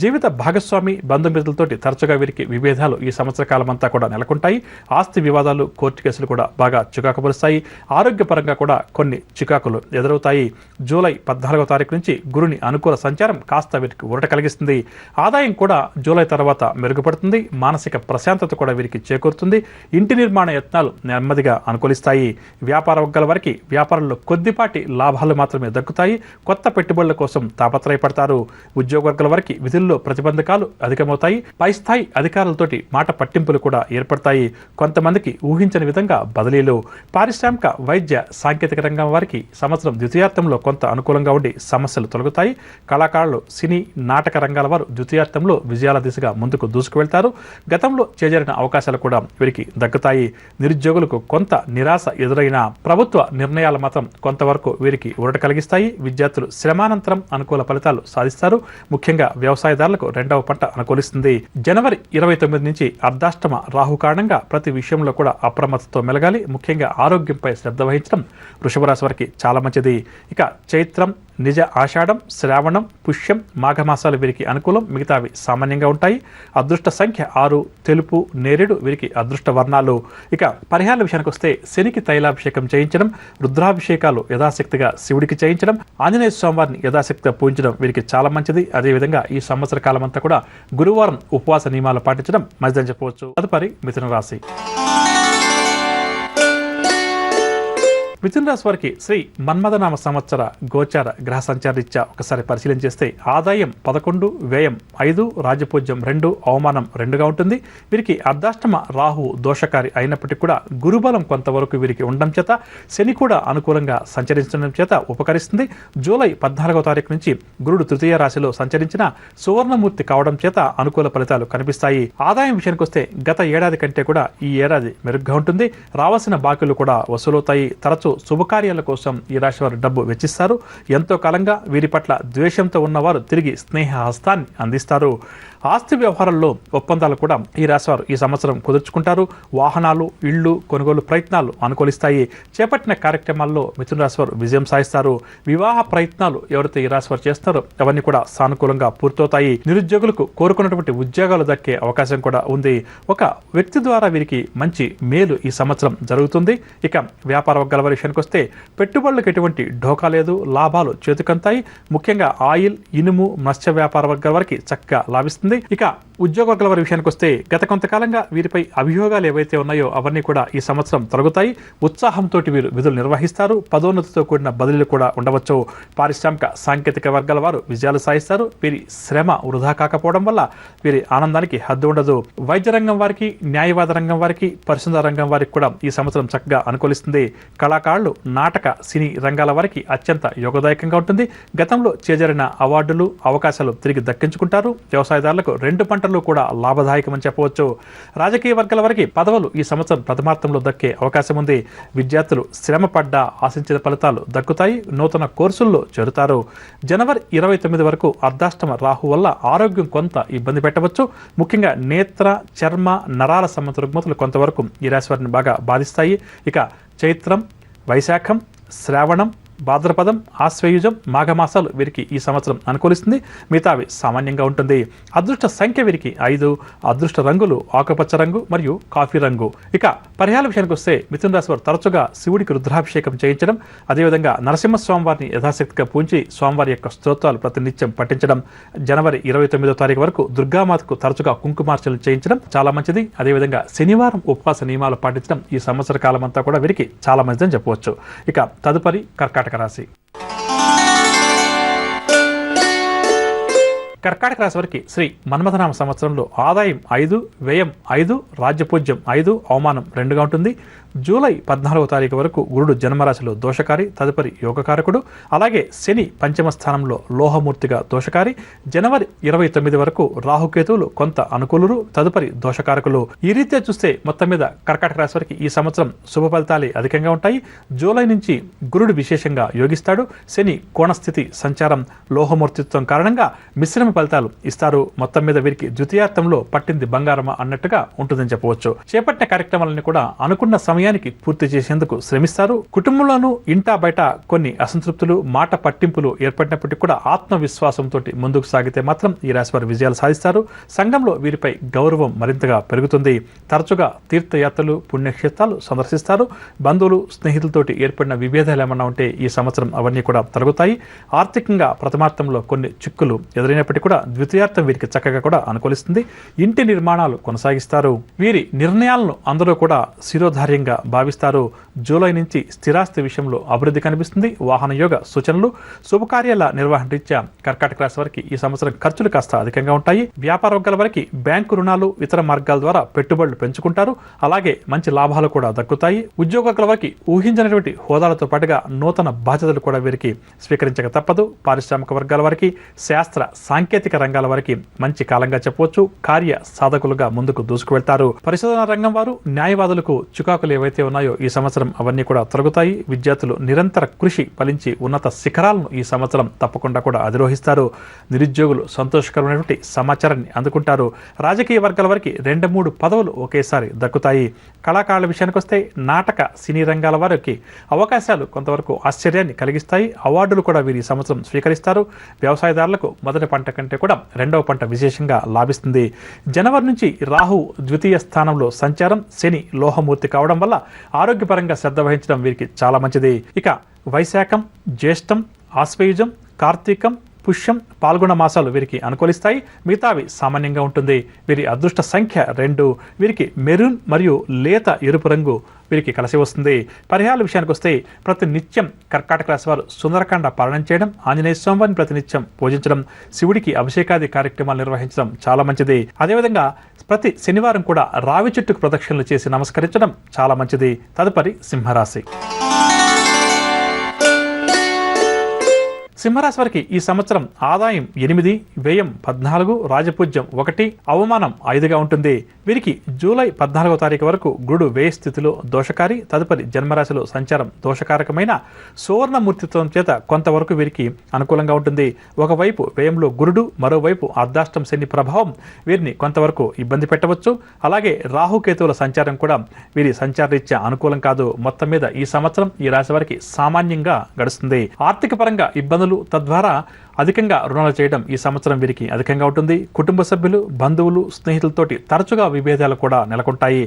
జీవిత భాగస్వామి, బంధుమిత్రులతోటి తరచుగా వీరికి విభేదాలు ఈ సంవత్సర కాలం అంతా కూడా నెలకొంటాయి. ఆస్తి వివాదాలు, కోర్టు కేసులు కూడా బాగా చికాకుపరుస్తాయి. ఆరోగ్యపరంగా కూడా కొన్ని చికాకులు ఎదురవుతాయి. జూలై 14వ తారీఖు నుంచి గురుని అనుకూల సంచారం కాస్త వీరికి ఊరట కలిగిస్తుంది. ఆదాయం కూడా జూలై తర్వాత మెరుగుపడుతుంది. మానసిక ప్రశాంతత కూడా వీరికి చేకూరుతుంది. ఇంటి నిర్మాణ యత్నాలు నెమ్మదిగా అనుకూలిస్తాయి. వ్యాపార వర్గాల వారికి వ్యాపారంలో కొద్దిపాటి లాభాలు మాత్రమే దక్కుతాయి. కొత్త పెట్టుబడుల కోసం తాపత్రయపడతారు. ఉద్యోగ వర్గాల వారికి విధుల్లో ప్రతిబంధకాలు అధికమవుతాయి. పై స్థాయి అధికారులతోటి మాట పట్టింపులు కూడా ఏర్పడతాయి. కొంతమందికి ఊహించని విధంగా బదిలీలు. పారిశ్రామిక, వైద్య, సాంకేతిక రంగం వారికి సంవత్సరం ద్వితీయార్థంలో కొంత అనుకూలంగా ఉండి సమస్యలు తొలగుతాయి. కళాకారులు, సినీ, నాటక రంగాల వారు ద్వితీయార్థంలో విజయాల దిశగా ముందుకు దూసుకువెళ్తారు. గతంలో చేజారిన అవకాశాలు కూడా వీరికి దక్కుతాయి. నిరుద్యోగులకు కొంత నిరాశ ఎదురైన ప్రభుత్వ నిర్ణయాలు మాత్రం కొంతవరకు వీరికి ఊరట కలిగిస్తాయి. విద్యార్థులు శ్రమానంతరం అనుకూల ఫలితాలు సాధిస్తారు. ముఖ్యంగా వ్యవసాయదారులకు రెండవ పంట అనుకూలిస్తుంది. జనవరి 29 నుంచి అర్ధాష్టమ రాహు కారణంగా ప్రతి విషయంలో కూడా అప్రమత్తతో మెలగాలి. ముఖ్యంగా ఆరోగ్యంపై శ్రద్ధ వహించడం వృషభ రాశి వారికి చాలా మంచిది. ఇక చైత్రం, నిజ ఆషాఢం, శ్రావణం, పుష్యం, మాఘమాసాలు వీరికి అనుకూలం. మిగతావి సామాన్యంగా ఉంటాయి. అదృష్ట సంఖ్య 6, తెలుపు, నేరేడు వీరికి అదృష్ట వర్ణాలు. ఇక పరిహారాల విషయానికి వస్తే శనికి తైలాభిషేకం చేయించడం, రుద్రాభిషేకాలు యథాశక్తిగా శివుడికి చేయించడం, ఆంజనేయ స్వామివారిని యథాశక్తిగా పూజించడం వీరికి చాలా మంచిది. అదేవిధంగా ఈ సంవత్సర కాలం అంతా కూడా గురువారం ఉపవాస నియమాలు పాటించడం మంచిదని చెప్పవచ్చు. తదుపరి మిథున రాశి. మిథున రాశి వారికి శ్రీ మన్మథనామ సంవత్సర గోచార గ్రహ సంచారీత్యా ఒకసారి పరిశీలన చేస్తే ఆదాయం 11, వ్యయం 5, రాజపూజ్యం 2, అవమానం 2గా ఉంటుంది. వీరికి అర్ధాష్టమ రాహు దోషకారి అయినప్పటికీ కూడా గురుబలం కొంతవరకు వీరికి ఉండడం చేత శని కూడా అనుకూలంగా సంచరించడం చేత ఉపకరిస్తుంది. జూలై 14వ తారీఖు నుంచి గురుడు తృతీయ రాశిలో సంచరించిన సువర్ణమూర్తి కావడం చేత అనుకూల ఫలితాలు కనిపిస్తాయి. ఆదాయం విషయానికి వస్తే గత ఏడాది కంటే కూడా ఈ ఏడాది మెరుగ్గా ఉంటుంది. రావాల్సిన బాకీలు కూడా వసూలవుతాయి. తరచూ శుభకార్యాల కోసం ఈ రాశి వారు డబ్బు వెచ్చిస్తారు. ఎంతో కాలంగా వీరి పట్ల ద్వేషంతో ఉన్నవారు తిరిగి స్నేహ హస్తాన్ని అందిస్తారు. ఆస్తి వ్యవహారాల్లో ఒప్పందాలు కూడా ఈ రాశివారు ఈ సంవత్సరం కుదుర్చుకుంటారు. వాహనాలు, ఇళ్లు కొనుగోలు ప్రయత్నాలు అనుకూలిస్తాయి. చేపట్టిన కార్యక్రమాల్లో మిథున రాశివారు విజయం సాధిస్తారు. వివాహ ప్రయత్నాలు ఎవరైతే ఈ రాశివారు చేస్తారో అవన్నీ కూడా సానుకూలంగా పూర్తవుతాయి. నిరుద్యోగులకు కోరుకున్నటువంటి ఉద్యోగాలు దక్కే అవకాశం కూడా ఉంది. ఒక వ్యక్తి ద్వారా వీరికి మంచి మేలు ఈ సంవత్సరం జరుగుతుంది. ఇక వ్యాపార వర్గాల వారి విషయానికి వస్తే పెట్టుబడులకు ఎటువంటి ఢోకా లేదు. లాభాలు చేతికంతాయి. ముఖ్యంగా ఆయిల్, ఇనుము, మత్స్య వ్యాపార వర్గాల వారికి చక్కగా లాభిస్తుంది. ఇక ఉద్యోగ వారి విషయానికి వస్తే గత కొంతకాలంగా వీరిపై అభియోగాలు ఏవైతే ఉన్నాయో అవన్నీ కూడా ఈ సంవత్సరం తొలగుతాయి. ఉత్సాహంతో వీరు విధులు నిర్వహిస్తారు. పదోన్నతితో కూడిన బదిలీలు కూడా ఉండవచ్చు. పారిశ్రామిక సాంకేతిక వర్గాల వారు విజయాలు సాధిస్తారు. వీరి శ్రమ వృధా కాకపోవడం వల్ల వీరి ఆనందానికి హద్దు ఉండదు. వైద్య రంగం వారికి, న్యాయవాద రంగం వారికి, పరిశోధన రంగం వారికి కూడా ఈ సంవత్సరం చక్కగా అనుకూలిస్తుంది. కళాకారులు, నాటక, సినీ రంగాల వారికి అత్యంత యోగదాయకంగా ఉంటుంది. గతంలో చేజరిన అవార్డులు, అవకాశాలు తిరిగి దక్కించుకుంటారు. వ్యవసాయదారులకు 2 పంటలు కూడా లాభదాయకమని చెప్పవచ్చు. రాజకీయ వర్గాల వారికి పదవులు ఈ సంవత్సరం ప్రథమార్థంలో దక్కే అవకాశం ఉంది. విద్యార్థులు శ్రమ పడ్డా ఆశించిన ఫలితాలు దక్కుతాయి. నూతన కోర్సుల్లో చేరుతారు. జనవరి 29 వరకు అర్ధాష్టమ రాహు వల్ల ఆరోగ్యం కొంత ఇబ్బంది పెట్టవచ్చు. ముఖ్యంగా నేత్ర, చర్మ, నరాల సంబంధిత రుగ్మతలు కొంతవరకు ఈ రాశి వారిని బాగా బాధిస్తాయి. ఇక చైత్రం, వైశాఖం, శ్రావణం, భాద్రపదం, ఆశ్వయుజం, మాఘమాసాలు వీరికి ఈ సంవత్సరం అనుకూలిస్తుంది. మిగతావి సామాన్యంగా ఉంటుంది. అదృష్ట సంఖ్య వీరికి 5. అదృష్ట రంగులు ఆకుపచ్చ రంగు మరియు కాఫీ రంగు. ఇక పరిహార విషయానికి వస్తే మిథున రాశి వారు తరచుగా శివుడికి రుద్రాభిషేకం చేయించడం, అదేవిధంగా నరసింహస్వామి వారిని యథాశక్తిగా పూంచి స్వామివారి యొక్క స్తోత్రాలు ప్రతినిత్యం పఠించడం, జనవరి 29వ తారీఖు వరకు దుర్గామాతకు తరచుగా కుంకుమార్చనలు చేయించడం చాలా మంచిది. అదేవిధంగా శనివారం ఉపవాస నియమాలు పాటించడం ఈ సంవత్సర కాలం అంతా కూడా వీరికి చాలా మంచిదని చెప్పవచ్చు. ఇక తదుపరి కర్కాటక రాశి. కర్కాటక రాశి వారికి శ్రీ మన్మథనామ సంవత్సరంలో ఆదాయం 5, వ్యయం 5, రాజ్యపూజ్యం 5, అవమానం 2గా ఉంటుంది. జూలై 14వ తారీఖు వరకు గురుడు జన్మరాశిలో దోషకారి, తదుపరి యోగకారకుడు. అలాగే శని పంచమ స్థానంలో లోహమూర్తిగా దోషకారి. జనవరి 29 వరకు రాహుకేతువులు కొంత అనుకూలురు, తదుపరి దోషకారకులు. ఈ రీత్యా చూస్తే మొత్తం మీద కర్కాటక రాశి వారికి ఈ సంవత్సరం శుభ ఫలితాలే అధికంగా ఉంటాయి. జూలై నుంచి గురుడు విశేషంగా యోగిస్తాడు. శని కోణస్థితి సంచారం లోహమూర్తిత్వం కారణంగా మిశ్రమ ఫలితాలు ఇస్తారు. మొత్తం మీద వీరికి ద్వితీయార్థంలో పట్టింది బంగారమా అన్నట్టుగా ఉంటుందని చెప్పవచ్చు. చేపట్టిన కార్యక్రమాలన్నీ కూడా అనుకున్న సమయానికి పూర్తి చేసేందుకు శ్రమిస్తారు. కుటుంబంలోనూ ఇంటా బయట కొన్ని అసంతృప్తులు, మాట పట్టింపులు ఏర్పడినప్పటికీ కూడా ఆత్మవిశ్వాసంతో ముందుకు సాగితే మాత్రం ఈ రాశి వారు విజయాలు సాధిస్తారు. సంఘంలో వీరిపై గౌరవం మరింతగా పెరుగుతుంది. తరచుగా తీర్థయాత్రలు, పుణ్యక్షేత్రాలు సందర్శిస్తారు. బంధువులు, స్నేహితులతోటి ఏర్పడిన విభేదాలు ఏమన్నా ఉంటే ఈ సంవత్సరం అవన్నీ కూడా తొలగుతాయి. ఆర్థికంగా ప్రథమార్థంలో కొన్ని చిక్కులు ఎదురైనప్పటికీ కూడా ద్వితీయార్థం వీరికి చక్కగా కూడా అనుకూలిస్తుంది. ఇంటి నిర్మాణాలు కొనసాగిస్తారు. వీరి నిర్ణయాలను అందరూ కూడా శిరోధార్యంగా భావిస్తారు. జూలై నుంచి స్థిరాస్తి విషయంలో అభివృద్ధి కనిపిస్తుంది. వాహన యోగ సూచనలు, శుభకార్యాల నిర్వహణ రీత్యా కర్కాటక రాశి వారికి ఈ సంవత్సరం ఖర్చులు కాస్త అధికంగా ఉంటాయి. వ్యాపార వర్గాల వారికి బ్యాంకు రుణాలు, ఇతర మార్గాల ద్వారా పెట్టుబడులు పెంచుకుంటారు. అలాగే మంచి లాభాలు కూడా దక్కుతాయి. ఉద్యోగుల వారికి ఊహించినటువంటి హోదాలతో పాటుగా నూతన బాధ్యతలు కూడా వీరికి స్వీకరించక తప్పదు. పారిశ్రామిక వర్గాల వారికి, శాస్త్ర సాంకేతిక రంగాల వారికి మంచి కాలంగా చెప్పవచ్చు. కార్య సాధకులుగా ముందుకు దూసుకు వెళ్తారు. పరిశోధన రంగం వారు, న్యాయవాదులకు చికాకులు ఏవైతే ఉన్నాయో ఈ సంవత్సరం అవన్నీ కూడా తొలగుతాయి. విద్యార్థులు నిరంతర కృషి ఫలించి ఉన్నత శిఖరాలను ఈ సంవత్సరం తప్పకుండా కూడా అధిరోహిస్తారు. నిరుద్యోగులు సంతోషకరమైనటువంటి సమాచారాన్ని అందుకుంటారు. రాజకీయ వర్గాల వారికి 2-3 పదవులు ఒకేసారి దక్కుతాయి. కళాకారుల విషయానికి వస్తే నాటక, సినీ రంగాల వారికి అవకాశాలు కొంతవరకు ఆశ్చర్యాన్ని కలిగిస్తాయి. అవార్డులు కూడా వీరి సంవత్సరం స్వీకరిస్తారు. వ్యవసాయదారులకు మొదటి పంట కంటే కూడా 2వ పంట విశేషంగా లాభిస్తుంది. జనవరి నుంచి రాహు ద్వితీయ స్థానంలో సంచారం, శని లోహమూర్తి కావడం వల్ల ఆరోగ్యపరంగా శ్రద్ధ వహించడం వీరికి చాలా మంచిది. ఇక వైశాఖం, జ్యేష్టం, ఆశ్వయుజం, కార్తీకం, పుష్యం, పాల్గొన మాసాలు వీరికి అనుకూలిస్తాయి. మిగతావి సామాన్యంగా ఉంటుంది. వీరి అదృష్ట సంఖ్య 2. వీరికి మెరూన్ మరియు లేత ఎరుపు రంగు వీరికి కలిసి వస్తుంది. పరిహారాల విషయానికి వస్తే ప్రతి నిత్యం కర్కాటక రాశి వారు సుందరకాండ పాలన చేయడం, ఆంజనేయ స్వామివారిని ప్రతినిత్యం పూజించడం, శివుడికి అభిషేకాది కార్యక్రమాలు నిర్వహించడం చాలా మంచిది. అదేవిధంగా ప్రతి శనివారం కూడా రావి చెట్టుకు ప్రదక్షిణలు చేసి నమస్కరించడం చాలా మంచిది. తదుపరి సింహరాశి. సింహరాశి వారికి ఈ సంవత్సరం ఆదాయం 8, వ్యయం 14, రాజపూజ్యం 1, అవమానం 5గా ఉంటుంది. వీరికి జూలై 14వ తారీఖు వరకు గురుడు వ్యయ స్థితిలో దోషకారి, తదుపరి జన్మరాశిలో సంచారం దోషకారకమైన సువర్ణమూర్తిత్వం చేత కొంతవరకు వీరికి అనుకూలంగా ఉంటుంది. ఒకవైపు వ్యయంలో గురుడు, మరోవైపు అర్ధాష్టం శని ప్రభావం వీరిని కొంతవరకు ఇబ్బంది పెట్టవచ్చు. అలాగే రాహుకేతువుల సంచారం కూడా వీరి సంచారరీత్యా అనుకూలం కాదు. మొత్తం మీద ఈ సంవత్సరం ఈ రాశి వారికి సామాన్యంగా గడుస్తుంది. ఆర్థిక పరంగా ఇబ్బందులు, తద్వారా అధికంగా రుణాలు చేయడం ఈ సంవత్సరం వీరికి అధికంగా ఉంటుంది. కుటుంబ సభ్యులు, బంధువులు, స్నేహితులతోటి తరచుగా విభేదాలు కూడా నెలకొంటాయి.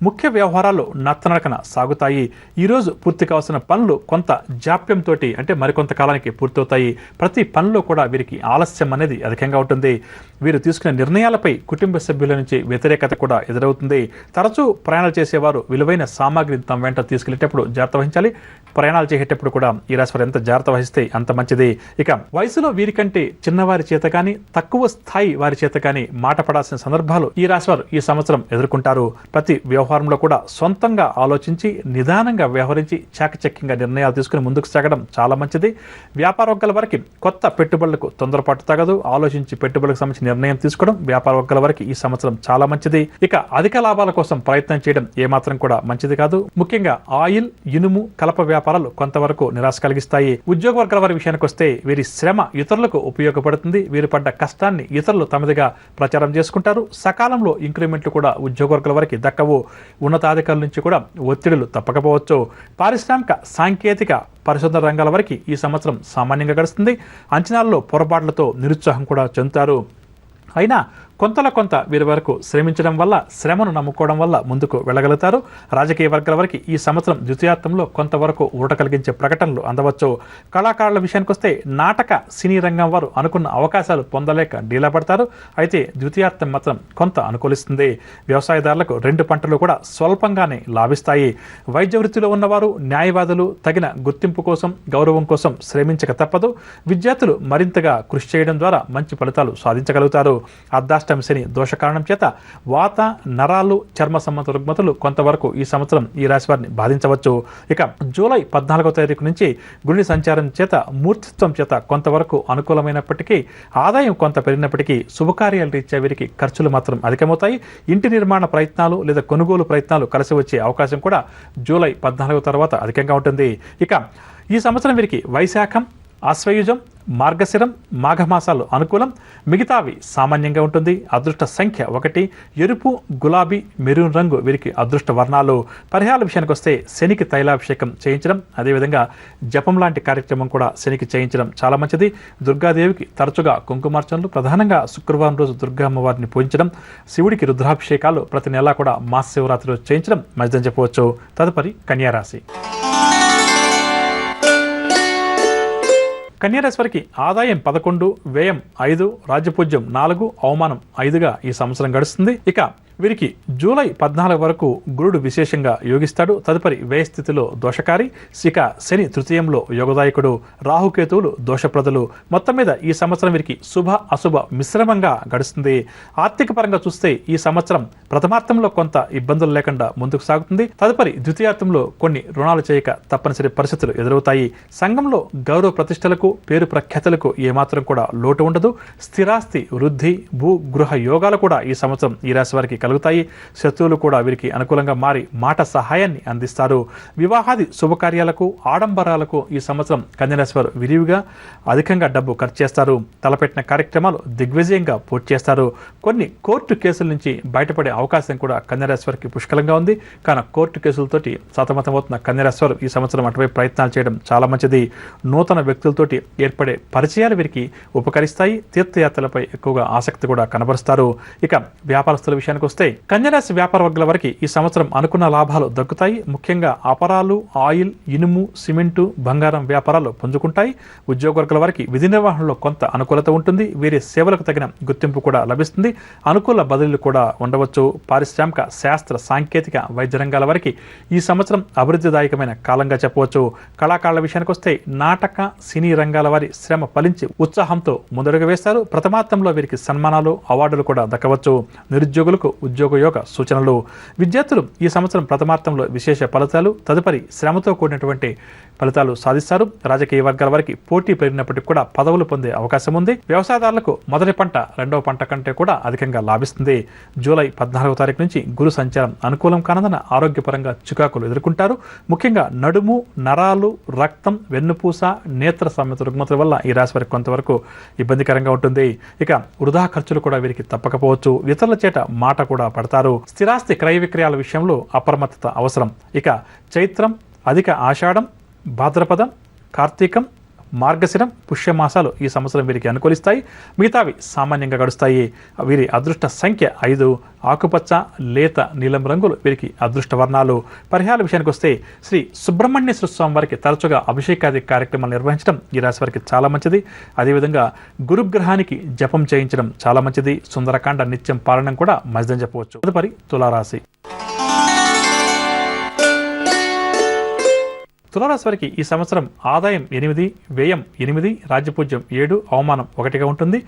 ముఖ్య వ్యవహారాలు నత్తనడకన సాగుతాయి. ఈరోజు పూర్తి కావాల్సిన పనులు కొంత జాప్యంతో అంటే మరికొంత కాలానికి పూర్తవుతాయి. ప్రతి పనిలో కూడా వీరికి ఆలస్యం అనేది అధికంగా ఉంటుంది. వీరు తీసుకునే నిర్ణయాలపై కుటుంబ సభ్యుల నుంచి వ్యతిరేకత కూడా ఎదురవుతుంది. తరచూ ప్రయాణాలు చేసేవారు విలువైన సామాగ్రిని తమ వెంట తీసుకెళ్లేటప్పుడు జాగ్రత్త వహించాలి. ప్రయాణాలు చేసేటప్పుడు కూడా ఈ రాశి వారు ఎంత జాగ్రత్త వహిస్తే అంత మంచిది. ఇక వయసులో వీరికంటే చిన్నవారి చేత కానీ, తక్కువ స్థాయి వారి చేత కానీ మాట పడాల్సిన సందర్భాలు ఈ రాశి వారు ఈ సంవత్సరం ఎదుర్కొంటారు. ప్రతి వ్యవహారంలో కూడా సొంతంగా ఆలోచించి నిదానంగా వ్యవహరించి చాకచక్యంగా నిర్ణయాలు తీసుకుని ముందుకు సాగడం చాలా మంచిది. వ్యాపార వర్గాల వారికి కొత్త పెట్టుబడులకు తొందరపాటు తగదు. ఆలోచించి పెట్టుబడులకు సంబంధించి నిర్ణయం తీసుకోవడం వ్యాపార వర్గాల వారికి ఈ సంవత్సరం చాలా మంచిది. ఇక అధిక లాభాల కోసం ప్రయత్నం చేయడం ఏమాత్రం కూడా మంచిది కాదు. ముఖ్యంగా ఆయిల్, ఇనుము, కలప వ్యాపారాలు కొంతవరకు నిరాశ కలిగిస్తాయి. ఉద్యోగ వర్గాల వారి విషయానికి వస్తే వీరి శ్రమ ఇతరులకు ఉపయోగపడుతుంది. వీరు పడ్డ కష్టాన్ని ఇతరులు తమదిగా ప్రచారం చేసుకుంటారు. సకాలంలో ఇంక్రిమెంట్లు కూడా ఉద్యోగ వర్గాల వారికి దక్కవు. ఉన్నతాధికారుల నుంచి కూడా ఒత్తిడులు తప్పకపోవచ్చు. పారిశ్రామిక, సాంకేతిక, పరిశోధన రంగాల వారికి ఈ సంవత్సరం సామాన్యంగా గడుస్తుంది. అంచనాల్లో పొరపాట్లతో నిరుత్సాహం కూడా చెందుతారు. అయినా కొంత వీరి వరకు శ్రమించడం వల్ల, శ్రమను నమ్ముకోవడం వల్ల ముందుకు వెళ్ళగలుగుతారు. రాజకీయ వర్గాల వరకు ఈ సంవత్సరం ద్వితీయార్థంలో కొంతవరకు ఊరట కలిగించే ప్రకటనలు అందవచ్చు. కళాకారుల విషయానికి వస్తే నాటక, సినీ రంగం వారు అనుకున్న అవకాశాలు పొందలేక డీలా పడతారు. అయితే ద్వితీయార్థం మాత్రం కొంత అనుకూలిస్తుంది. వ్యవసాయదారులకు 2 పంటలు కూడా స్వల్పంగానే లాభిస్తాయి. వైద్య వృత్తిలో ఉన్నవారు, న్యాయవాదులు తగిన గుర్తింపు కోసం, గౌరవం కోసం శ్రమించక తప్పదు. విద్యార్థులు మరింతగా కృషి చేయడం ద్వారా మంచి ఫలితాలు సాధించగలుగుతారు. అర్ధాష్టమి శని దోష కారణం చేత వాత, నరాలు, చర్మ సంబంధ రుగ్మతలు కొంతవరకు ఈ సంవత్సరం ఈ రాశి వారిని బాధించవచ్చు. ఇక జూలై 14వ తారీఖు నుంచి గురుని సంచారం చేత, మూర్తిత్వం చేత కొంతవరకు అనుకూలమైనప్పటికీ, ఆదాయం కొంత పెరిగినప్పటికీ శుభకార్యాల రీత్యా వీరికి ఖర్చులు మాత్రం అధికమవుతాయి. ఇంటి నిర్మాణ ప్రయత్నాలు లేదా కొనుగోలు ప్రయత్నాలు కలిసి వచ్చే అవకాశం కూడా జూలై 14 తర్వాత అధికంగా ఉంటుంది. ఇక ఈ సంవత్సరం వీరికి వైశాఖం, ఆశ్వయుజం, మార్గశిరం, మాఘమాసాలు అనుకూలం. మిగతావి సామాన్యంగా ఉంటుంది. అదృష్ట సంఖ్య 1. ఎరుపు, గులాబీ, మెరూన్ రంగు వీరికి అదృష్ట వర్ణాలు. పరిహారాల విషయానికి వస్తే శనికి తైలాభిషేకం చేయించడం, అదేవిధంగా జపం లాంటి కార్యక్రమం కూడా శనికి చేయించడం చాలా మంచిది. దుర్గాదేవికి తరచుగా కుంకుమార్చనలు, ప్రధానంగా శుక్రవారం రోజు దుర్గా అమ్మవారిని పూజించడం, శివుడికి రుద్రాభిషేకాలు ప్రతి నెలా కూడా మాస శివరాత్రి రోజు చేయించడం మంచిదని చెప్పవచ్చు. తదుపరి కన్యారాశి. కన్యారాశి వారికి ఆదాయం 11, వ్యయం 5, రాజ్యపూజ్యం 4, అవమానం 5గా ఈ సంవత్సరం గడుస్తుంది. ఇక వీరికి జూలై 14 వరకు గురుడు విశేషంగా యోగిస్తాడు. తదుపరి వ్యయస్థితిలో దోషకారి. ఇక శని తృతీయంలో యోగదాయకుడు. రాహుకేతువులు దోషప్రదులు. మొత్తం మీద ఈ సంవత్సరం వీరికి శుభ అశుభ మిశ్రమంగా గడుస్తుంది. ఆర్థిక పరంగా చూస్తే ఈ సంవత్సరం ప్రథమార్థంలో కొంత ఇబ్బందులు లేకుండా ముందుకు సాగుతుంది. తదుపరి ద్వితీయార్థంలో కొన్ని రుణాలు చేయక తప్పనిసరి పరిస్థితులు ఎదురవుతాయి. సంఘంలో గౌరవ ప్రతిష్టలకు, పేరు ప్రఖ్యాతులకు ఏమాత్రం కూడా లోటు ఉండదు. స్థిరాస్తి వృద్ధి, భూ గృహ యోగాలు కూడా ఈ సంవత్సరం ఈ రాశి వారికి కలుగుతాయి. శత్రువులు కూడా వీరికి అనుకూలంగా మారి మాట సహాయాన్ని అందిస్తారు. వివాహాది శుభకార్యాలకు, ఆడంబరాలకు ఈ సంవత్సరం కన్యారాశి వారు విరివిగా అధికంగా డబ్బు ఖర్చు చేస్తారు. తలపెట్టిన కార్యక్రమాలు దిగ్విజయంగా పూర్తి చేస్తారు. కొన్ని కోర్టు కేసుల నుంచి బయటపడే అవకాశం కూడా కన్యారాశి వారికి పుష్కలంగా ఉంది. కానీ కోర్టు కేసులతోటి సతమతమవుతున్న కన్యారాశి వారు ఈ సంవత్సరం అటువైపు ప్రయత్నాలు చేయడం చాలా మంచిది. నూతన వ్యక్తులతోటి ఏర్పడే పరిచయాలు వీరికి ఉపకరిస్తాయి. తీర్థయాత్రలపై ఎక్కువగా ఆసక్తి కూడా కనబరుస్తారు. ఇక వ్యాపారస్తుల విషయానికి వస్తే కన్యారాశి వ్యాపార వర్గాల వారికి ఈ సంవత్సరం అనుకున్న లాభాలు దక్కుతాయి. ముఖ్యంగా అపరాలు, ఆయిల్, ఇనుము, సిమెంటు, బంగారం వ్యాపారాలు పుంజుకుంటాయి. ఉద్యోగ వర్గాల వారికి విధి నిర్వహణలో కొంత అనుకూలత ఉంటుంది. వీరి సేవలకు తగిన గుర్తింపు కూడా లభిస్తుంది. అనుకూల బదిలీలు కూడా ఉండవచ్చు. పారిశ్రామిక, శాస్త్ర, సాంకేతిక, వైద్య రంగాల వారికి ఈ సంవత్సరం అభివృద్ధిదాయకమైన కాలంగా చెప్పవచ్చు. కళాకారుల విషయానికి వస్తే నాటక, సినీ రంగాల వారి శ్రమ ఫలించి ఉత్సాహంతో ముందడుగు వేస్తారు. ప్రథమార్థంలో వీరికి సన్మానాలు, అవార్డులు కూడా దక్కవచ్చు. నిరుద్యోగులకు ఉద్యోగ యోగ సూచనలు. విద్యార్థులు ఈ సంవత్సరం ప్రథమార్థంలో విశేష ఫలితాలు, తదుపరి శ్రమతో కూడినటువంటి ఫలితాలు సాధిస్తారు. రాజకీయ వర్గాల వారికి పోటీ పెరిగినప్పటికీ కూడా పదవులు పొందే అవకాశం ఉంది. వ్యవసాయదారులకు మొదటి పంట రెండవ పంట కంటే కూడా అధికంగా లాభిస్తుంది. జూలై 14వ తారీఖు నుంచి గురు సంచారం అనుకూలం కానందున ఆరోగ్యపరంగా చికాకులు ఎదుర్కొంటారు. ముఖ్యంగా నడుము, నరాలు, రక్తం, వెన్నుపూస, నేత్ర సంబంధిత రుగ్మతల వల్ల ఈ రాశి వారికి కొంతవరకు ఇబ్బందికరంగా ఉంటుంది. ఇక వృధా ఖర్చులు కూడా వీరికి తప్పకపోవచ్చు. ఇతరుల చేత మాట కూడా పడతారు. స్థిరాస్తి క్రయ విక్రయాల విషయంలో అప్రమత్తత అవసరం. ఇక చైత్రం, అధిక ఆషాఢం, భాద్రపదం, కార్తీకం, మార్గశిరం, పుష్యమాసాలు ఈ సంవత్సరం వీరికి అనుకూలిస్తాయి. మిగతావి సామాన్యంగా గడుస్తాయి. వీరి అదృష్ట సంఖ్య 5. ఆకుపచ్చ, లేత నీలం రంగులు వీరికి అదృష్ట వర్ణాలు. పరిహారాల విషయానికి వస్తే శ్రీ సుబ్రహ్మణ్యేశ్వర స్వామి వారికి తరచుగా అభిషేకాది కార్యక్రమాలు నిర్వహించడం ఈ రాశి వారికి చాలా మంచిది. అదేవిధంగా గురుగ్రహానికి జపం చేయించడం చాలా మంచిది. సుందరకాండ నిత్యం పాలనం కూడా మంచిదని చెప్పవచ్చు. తదుపరి తులారాశి. తులారాశి వారికి ఈ సంవత్సరం ఆదాయం 8, వ్యయం 8, రాజ్యపూజ్యం 7, అవమానం 1గా ఉంటుంది.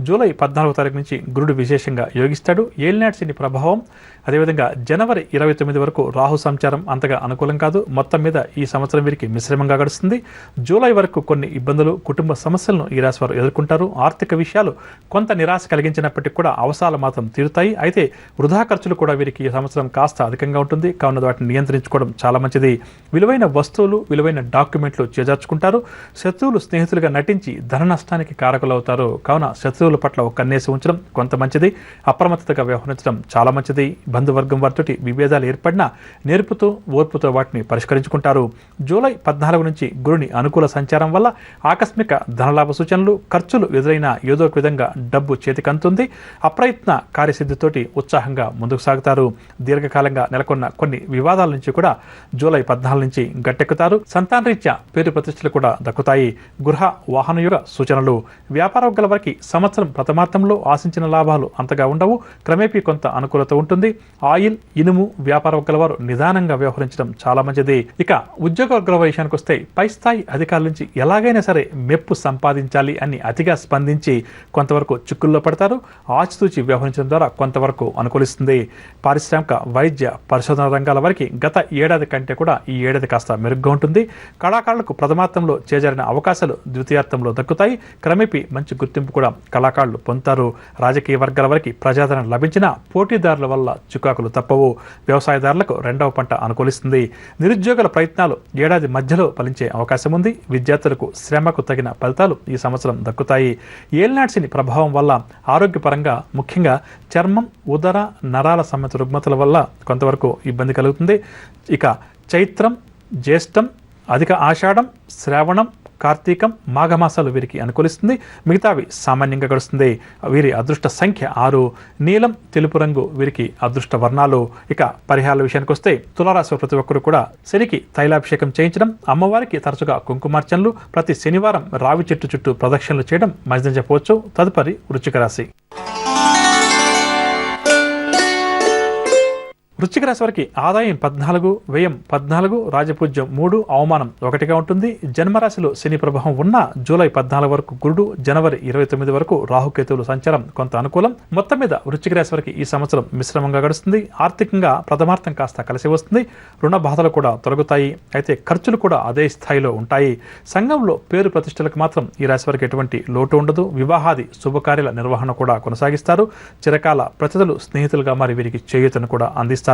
జూలై 14వ తారీఖు నుంచి గురుడు విశేషంగా యోగిస్తాడు. ఏలినాటి శని ప్రభావం, అదేవిధంగా జనవరి 29 వరకు రాహు సంచారం అంతగా అనుకూలం కాదు. మొత్తం మీద ఈ సంవత్సరం వీరికి మిశ్రమంగా గడుస్తుంది. జూలై వరకు కొన్ని ఇబ్బందులు, కుటుంబ సమస్యలను ఈ రాశి వారు ఎదుర్కొంటారు. ఆర్థిక విషయాలు కొంత నిరాశ కలిగించినప్పటికీ కూడా అవసరాలు మాత్రం తీరుతాయి. అయితే వృధా ఖర్చులు కూడా వీరికి ఈ సంవత్సరం కాస్త అధికంగా ఉంటుంది. కావున వాటిని నియంత్రించుకోవడం చాలా మంచిది. విలువైన వస్తువులు, విలువైన డాక్యుమెంట్లు చేజార్చుకుంటారు. శత్రువులు స్నేహితులుగా నటించి ధన నష్టానికి కారకులవుతారు. కావున శత్రువుల పట్ల ఒక కన్నేసి ఉంచడం కొంత మంచిది. అప్రమత్తతగా వ్యవహరించడం చాలా మంచిది. బంధువర్గం వారితోటి విభేదాలు ఏర్పడినా నేర్పుతో, ఓర్పుతో వాటిని పరిష్కరించుకుంటారు. జూలై 14 నుంచి గురుని అనుకూల సంచారం వల్ల ఆకస్మిక ధనలాభ సూచనలు, ఖర్చులు ఎదురైనా ఏదో ఒక విధంగా డబ్బు చేతికంతుంది. అప్రయత్న కార్యసిద్ధితోటి ఉత్సాహంగా ముందుకు సాగుతారు. దీర్ఘకాలంగా నెలకొన్న కొన్ని వివాదాల నుంచి కూడా జూలై 14 నుంచి గట్టెక్కుతారు. సంతానరీత్యా పేరు ప్రతిష్టలు కూడా దక్కుతాయి. గృహ వాహనయుగ సూచనలు. వ్యాపార వర్గాల వారికి సంవత్సరం ప్రథమార్థంలో ఆశించిన లాభాలు అంతగా ఉండవు. క్రమేపీ కొంత అనుకూలత ఉంటుంది. ఆయిల్, ఇనుము వ్యాపార వర్గాల వారు నిదానంగా వ్యవహరించడం చాలా మంచిది. ఇక ఉద్యోగ వర్గాల విషయానికి వస్తే పై స్థాయి అధికారుల నుంచి ఎలాగైనా సరే మెప్పు సంపాదించాలి అని అతిగా స్పందించి కొంతవరకు చిక్కుల్లో పడతారు. ఆచితూచి వ్యవహరించడం ద్వారా కొంతవరకు అనుకూలిస్తుంది. పారిశ్రామిక, వైద్య, పరిశోధన రంగాల వారికి గత ఏడాది కంటే కూడా ఈ ఏడాది కాస్త మెరుగ్గా ఉంటుంది. కళాకారులకు ప్రథమార్థంలో చేజారిన అవకాశాలు ద్వితీయార్థంలో దక్కుతాయి. క్రమేపీ మంచి గుర్తింపు కూడా కళాకారులు పొందుతారు. రాజకీయ వర్గాల వారికి ప్రజాదరణ లభించిన పోటీదారుల వల్ల చికాకులు తప్పవు. వ్యవసాయదారులకు 2వ పంట అనుకూలిస్తుంది. నిరుద్యోగుల ప్రయత్నాలు ఏడాది మధ్యలో ఫలించే అవకాశం ఉంది. విద్యార్థులకు శ్రమకు తగిన ఫలితాలు ఈ సంవత్సరం దక్కుతాయి. ఏలినాటి శని ప్రభావం వల్ల ఆరోగ్యపరంగా ముఖ్యంగా చర్మం, ఉదర, నరాల సంబంధిత రుగ్మతల వల్ల కొంతవరకు ఇబ్బంది కలుగుతుంది. ఇక చైత్రం, జ్యేష్టం, అధిక ఆషాఢం, శ్రావణం, కార్తీకం, మాఘమాసాలు వీరికి అనుకూలిస్తుంది. మిగతావి సామాన్యంగా గడుస్తుంది. వీరి అదృష్ట సంఖ్య 6. నీలం, తెలుపు రంగు వీరికి అదృష్ట వర్ణాలు. ఇక పరిహారాల విషయానికి వస్తే తులారాశి ప్రతి ఒక్కరు కూడా శనికి తైలాభిషేకం చేయించడం, అమ్మవారికి తరచుగా కుంకుమార్చనలు, ప్రతి శనివారం రావి చెట్టు చుట్టూ ప్రదక్షిణలు చేయడం మంచిదని చెప్పవచ్చు. తదుపరి వృశ్చిక రాశి. వృశ్చిక రాశి వారికి ఆదాయం 14, వ్యయం 14, రాజపూజ్యం 3, అవమానం 1గా ఉంటుంది. జన్మరాశిలో శని ప్రభావం ఉన్న జూలై 14 వరకు గురుడు, జనవరి 29 వరకు రాహుకేతువుల సంచారం కొంత అనుకూలం. మొత్తం మీద వృశ్చిక రాశి వారికి ఈ సంవత్సరం మిశ్రమంగా గడుస్తుంది. ఆర్థికంగా ప్రథమార్థం కాస్త కలిసి వస్తుంది. రుణ బాధలు కూడా తొలగుతాయి. అయితే ఖర్చులు కూడా అదే స్థాయిలో ఉంటాయి. సంఘంలో పేరు ప్రతిష్టలకు మాత్రం ఈ రాశి వారికి ఎటువంటి లోటు ఉండదు. వివాహాది శుభకార్యాల నిర్వహణ కూడా కొనసాగిస్తారు. చిరకాల ప్రతిథులు స్నేహితులుగా మారి వీరికి చేయూతను కూడా అందిస్తారు.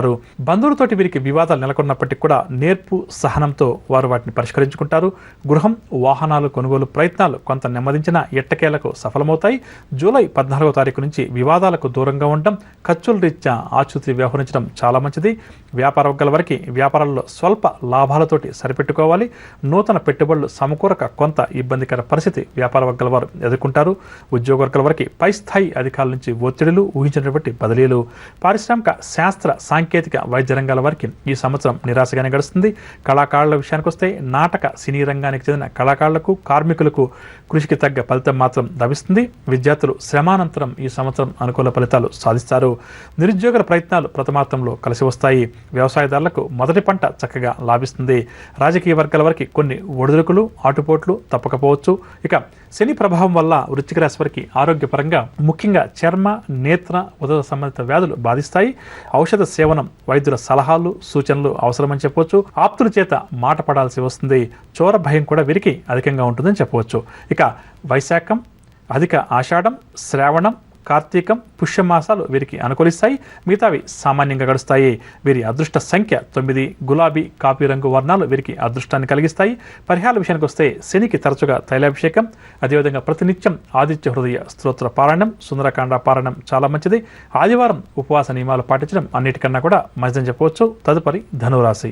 బంధువులతోటి వీరికి వివాదాలు నెలకొన్నప్పటికీ కూడా నేర్పు, సహనంతో వారు వాటిని పరిష్కరించుకుంటారు. గృహం, వాహనాలు కొనుగోలు ప్రయత్నాలు కొంత నెమ్మదించిన ఎట్టకేలకు సఫలమవుతాయి. జూలై 14వ తారీఖు నుంచి వివాదాలకు దూరంగా ఉండడం, ఖర్చుల రీత్యా ఆచూతీ వ్యవహరించడం చాలా మంచిది. వ్యాపార వర్గాల వారికి వ్యాపారాల్లో స్వల్ప లాభాలతోటి సరిపెట్టుకోవాలి. నూతన పెట్టుబడులు సమకూరక కొంత ఇబ్బందికర పరిస్థితి వ్యాపార వర్గాల వారు ఎదుర్కొంటారు. ఉద్యోగ వర్గాల వారికి పై స్థాయి అధికారుల నుంచి ఒత్తిడులు, ఊహించినటువంటి బదిలీలు. పారిశ్రామిక, శాస్త్ర, సాంకేతిక, వైద్య రంగాల వారికి ఈ సంవత్సరం నిరాశగానే గడుస్తుంది. కళాకారుల విషయానికి వస్తే నాటక, సినీ రంగానికి చెందిన కళాకారులకు, కార్మికులకు కృషికి తగ్గ ఫలితం మాత్రం లభిస్తుంది. విద్యార్థులు శ్రమానంతరం ఈ సంవత్సరం అనుకూల ఫలితాలు సాధిస్తారు. నిరుద్యోగుల ప్రయత్నాలు ప్రథమార్థంలో కలిసి వస్తాయి. వ్యవసాయదారులకు మొదటి పంట చక్కగా లాభిస్తుంది. రాజకీయ వర్గాల వారికి కొన్ని ఒడిదుడుకులు, ఆటుపోట్లు తప్పకపోవచ్చు. ఇక శని ప్రభావం వల్ల వృశ్చిక రాశి వారికి ఆరోగ్యపరంగా ముఖ్యంగా చర్మ, నేత్ర, ఉదర సంబంధిత వ్యాధులు బాధిస్తాయి. ఔషధ సేవనం, వైద్యుల సలహాలు, సూచనలు అవసరమని చెప్పవచ్చు. ఆప్తుల చేత మాట పడాల్సి వస్తుంది. చోర భయం కూడా వీరికి అధికంగా ఉంటుందని చెప్పవచ్చు. ఇక వైశాఖం, అధిక ఆషాఢం, శ్రావణం, కార్తీకం, పుష్యమాసాలు వీరికి అనుకూలిస్తాయి. మిగతావి సామాన్యంగా గడుస్తాయి. వీరి అదృష్ట సంఖ్య 9. గులాబీ, కాపీ రంగు వర్ణాలు వీరికి అదృష్టాన్ని కలిగిస్తాయి. పరిహారాల విషయానికి వస్తే శనికి తరచుగా తైలాభిషేకం, అదేవిధంగా ప్రతినిత్యం ఆదిత్య హృదయ స్తోత్ర పారాయణం, సుందరకాండ పారాయణం చాలా మంచిది. ఆదివారం ఉపవాస నియమాలు పాటించడం అన్నిటికన్నా కూడా మంచిదని చెప్పవచ్చు. తదుపరి ధనురాశి.